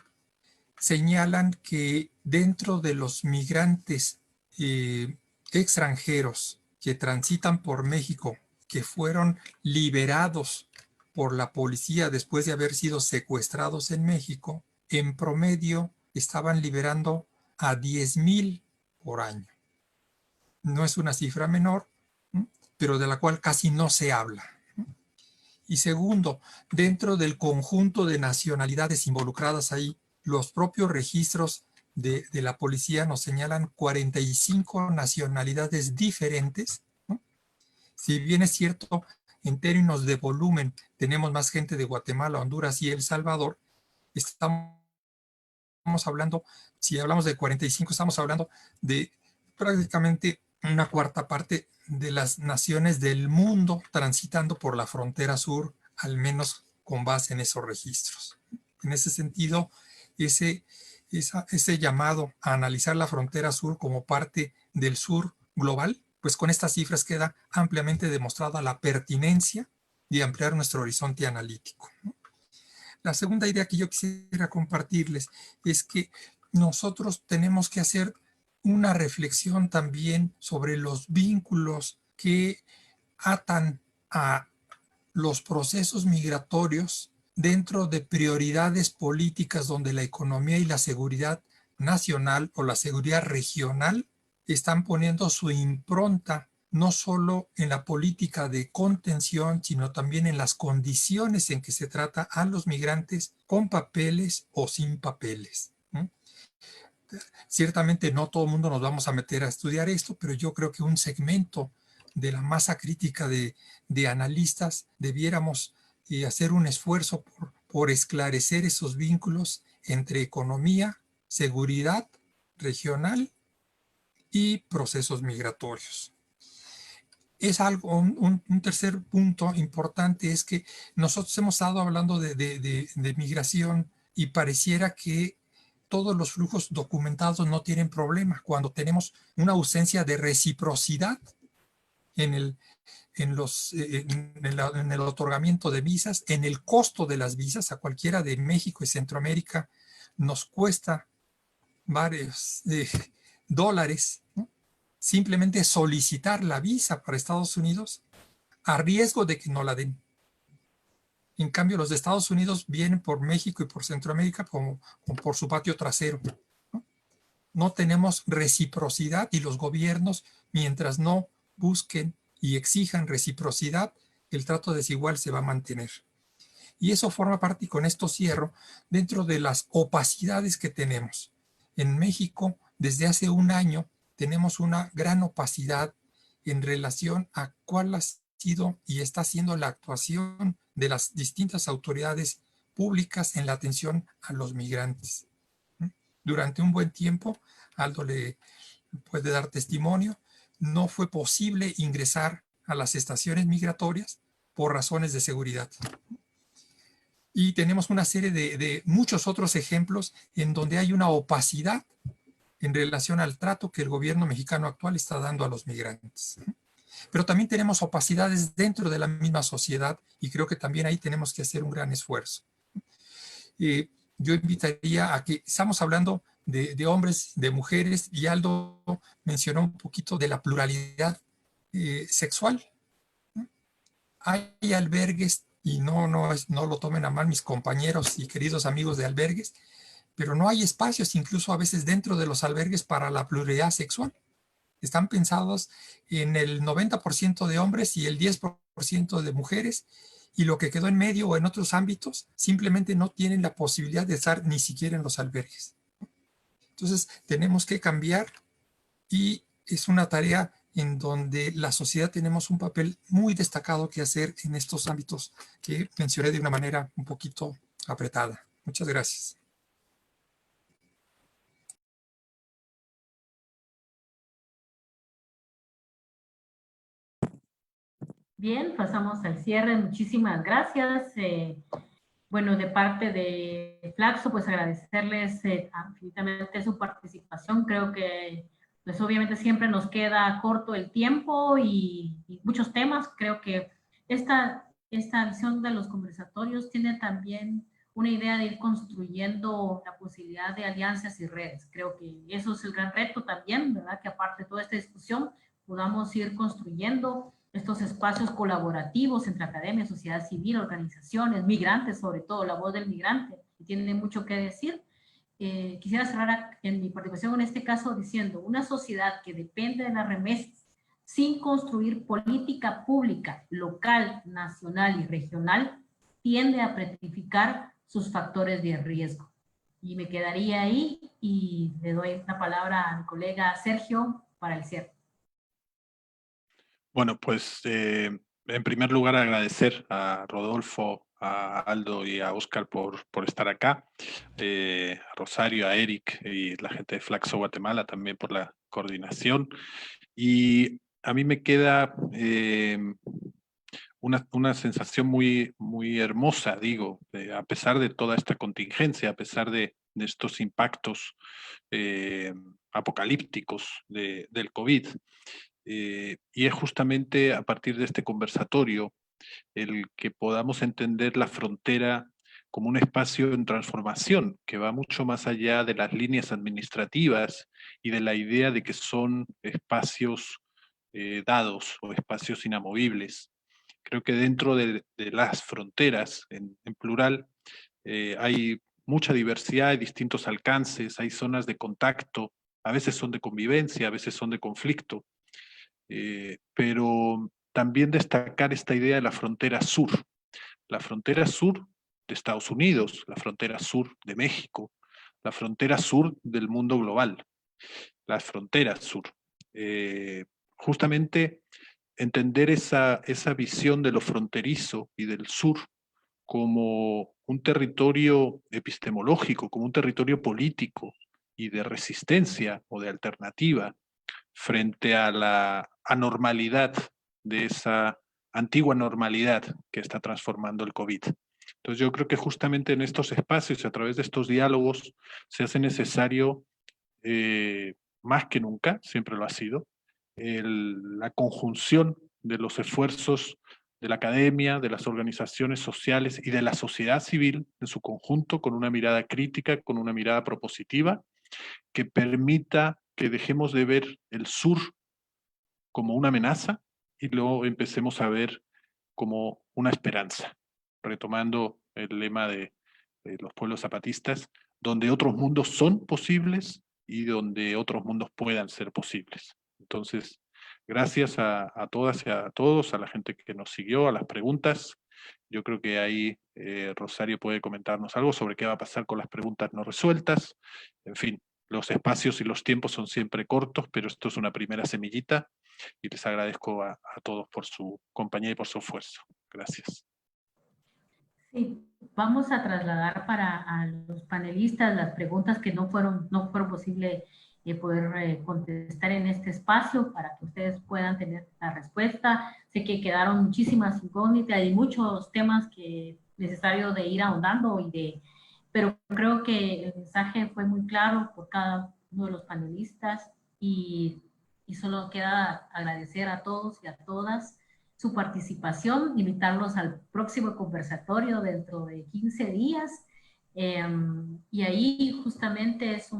señalan que dentro de los migrantes extranjeros que transitan por México, que fueron liberados por la policía después de haber sido secuestrados en México, en promedio estaban liberando a 10,000 por año. No es una cifra menor, pero de la cual casi no se habla. Y segundo, dentro del conjunto de nacionalidades involucradas ahí, los propios registros de la policía nos señalan 45 nacionalidades diferentes, ¿no? Si bien es cierto, en términos de volumen, tenemos más gente de Guatemala, Honduras y El Salvador, estamos hablando, si hablamos de 45, estamos hablando de prácticamente una cuarta parte de las naciones del mundo transitando por la frontera sur, al menos con base en esos registros. En ese sentido, ese llamado a analizar la frontera sur como parte del sur global, pues con estas cifras queda ampliamente demostrada la pertinencia de ampliar nuestro horizonte analítico. La segunda idea que yo quisiera compartirles es que nosotros tenemos que hacer una reflexión también sobre los vínculos que atan a los procesos migratorios dentro de prioridades políticas donde la economía y la seguridad nacional o la seguridad regional están poniendo su impronta no solo en la política de contención, sino también en las condiciones en que se trata a los migrantes con papeles o sin papeles. Ciertamente no todo el mundo nos vamos a meter a estudiar esto, pero yo creo que un segmento de la masa crítica de analistas debiéramos hacer un esfuerzo por esclarecer esos vínculos entre economía, seguridad regional y procesos migratorios. Es algo, un tercer punto importante es que nosotros hemos estado hablando de migración y pareciera que todos los flujos documentados no tienen problema cuando tenemos una ausencia de reciprocidad en el otorgamiento de visas, en el costo de las visas. A cualquiera de México y Centroamérica nos cuesta varios dólares, ¿no? Simplemente solicitar la visa para Estados Unidos a riesgo de que no la den. En cambio, los de Estados Unidos vienen por México y por Centroamérica como por su patio trasero, ¿no? no tenemos reciprocidad y los gobiernos, mientras no busquen y exijan reciprocidad, el trato desigual se va a mantener. Y eso forma parte, y con esto cierro, dentro de las opacidades que tenemos. En México, desde hace un año, tenemos una gran opacidad en relación a cuál ha sido y está siendo la actuación de las distintas autoridades públicas en la atención a los migrantes. Durante un buen tiempo, Aldo le puede dar testimonio, no fue posible ingresar a las estaciones migratorias por razones de seguridad. Y tenemos una serie de muchos otros ejemplos en donde hay una opacidad en relación al trato que el gobierno mexicano actual está dando a los migrantes. Pero también tenemos opacidades dentro de la misma sociedad y creo que también ahí tenemos que hacer un gran esfuerzo. Yo invitaría a que estamos hablando de hombres, de mujeres, y Aldo mencionó un poquito de la pluralidad sexual. Hay albergues, y no lo tomen a mal mis compañeros y queridos amigos de albergues, pero no hay espacios incluso a veces dentro de los albergues para la pluralidad sexual. Están pensados en el 90% de hombres y el 10% de mujeres, y lo que quedó en medio o en otros ámbitos simplemente no tienen la posibilidad de estar ni siquiera en los albergues. Entonces tenemos que cambiar, y es una tarea en donde la sociedad tenemos un papel muy destacado que hacer en estos ámbitos que mencioné de una manera un poquito apretada. Muchas gracias. Bien, pasamos al cierre. Muchísimas gracias. Bueno, de parte de Flaxo, pues agradecerles infinitamente su participación. Creo que, pues obviamente siempre nos queda corto el tiempo y muchos temas. Creo que esta visión de los conversatorios tiene también una idea de ir construyendo la posibilidad de alianzas y redes. Creo que eso es el gran reto también, ¿verdad? Que aparte de toda esta discusión, podamos ir construyendo estos espacios colaborativos entre academia, sociedad civil, organizaciones, migrantes, sobre todo la voz del migrante, que tiene mucho que decir. Quisiera cerrar en mi participación en este caso diciendo, una sociedad que depende de las remesas sin construir política pública local, nacional y regional, tiende a petrificar sus factores de riesgo. Y me quedaría ahí y le doy la palabra a mi colega Sergio para el cierre. Bueno, pues en primer lugar agradecer a Rodolfo, a Aldo y a Oscar por estar acá, a Rosario, a Eric y la gente de Flaxo Guatemala también por la coordinación. Y a mí me queda una sensación muy, muy hermosa, digo, a pesar de toda esta contingencia, a pesar de estos impactos apocalípticos del COVID. Y es justamente a partir de este conversatorio el que podamos entender la frontera como un espacio en transformación que va mucho más allá de las líneas administrativas y de la idea de que son espacios dados o espacios inamovibles. Creo que dentro de las fronteras, en plural, hay mucha diversidad, hay distintos alcances, hay zonas de contacto, a veces son de convivencia, a veces son de conflicto. Pero también destacar esta idea de la frontera sur de Estados Unidos, la frontera sur de México, la frontera sur del mundo global, la frontera sur. Justamente entender esa visión de lo fronterizo y del sur como un territorio epistemológico, como un territorio político y de resistencia o de alternativa frente a la anormalidad de esa antigua normalidad que está transformando el COVID. Entonces yo creo que justamente en estos espacios y a través de estos diálogos se hace necesario, más que nunca, siempre lo ha sido, la conjunción de los esfuerzos de la academia, de las organizaciones sociales y de la sociedad civil en su conjunto, con una mirada crítica, con una mirada propositiva, que permita que dejemos de ver el sur como una amenaza y luego empecemos a ver como una esperanza, retomando el lema de los pueblos zapatistas, donde otros mundos son posibles, y donde otros mundos puedan ser posibles. Entonces, gracias a todas y a todos, a la gente que nos siguió, a las preguntas. Yo creo que ahí Rosario puede comentarnos algo sobre qué va a pasar con las preguntas no resueltas. En fin, los espacios y los tiempos son siempre cortos, pero esto es una primera semillita y les agradezco a todos por su compañía y por su esfuerzo. Gracias. Sí, vamos a trasladar a los panelistas las preguntas que no fueron posible poder contestar en este espacio para que ustedes puedan tener la respuesta. Sé que quedaron muchísimas incógnitas y muchos temas que es necesario de ir ahondando, pero creo que el mensaje fue muy claro por cada uno de los panelistas y solo queda agradecer a todos y a todas su participación, invitarlos al próximo conversatorio dentro de 15 días. Y ahí justamente es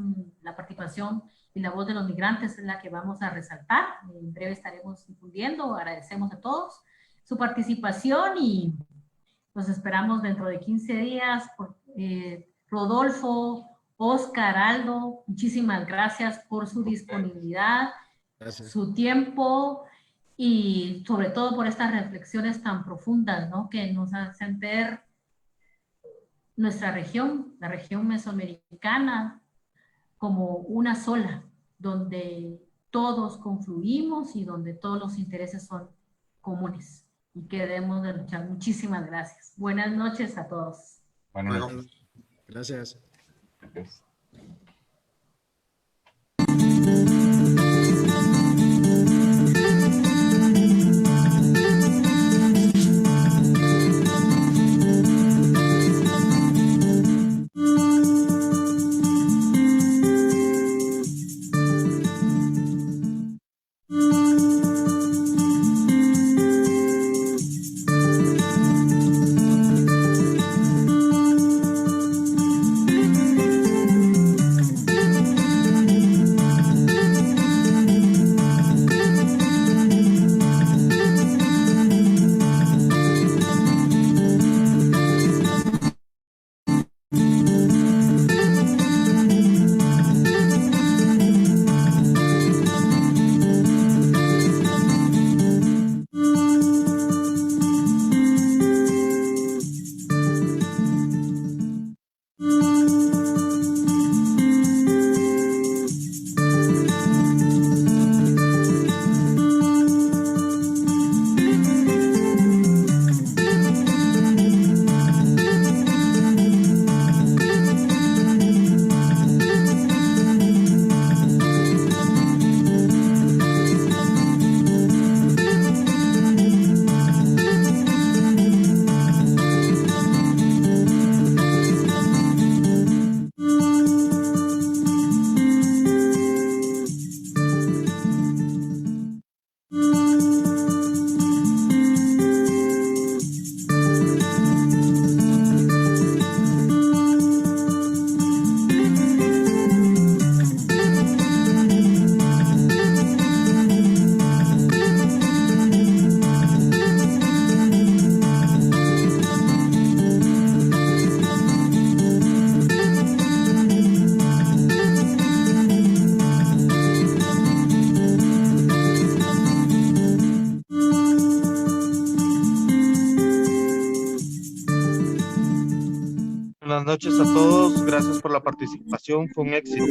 la participación y la voz de los migrantes es la que vamos a resaltar. En breve estaremos difundiendo. Agradecemos a todos su participación y los esperamos dentro de 15 días. Rodolfo, Oscar, Aldo, muchísimas gracias por su disponibilidad, Gracias. su tiempo y sobre todo por estas reflexiones tan profundas, ¿no? Que nos hacen ver nuestra región, la región mesoamericana, como una sola, donde todos confluimos y donde todos los intereses son comunes y que debemos de luchar. Muchísimas gracias. Buenas noches a todos. Buenas noches. Gracias. Gracias. Buenas noches a todos, gracias por la participación, fue un éxito.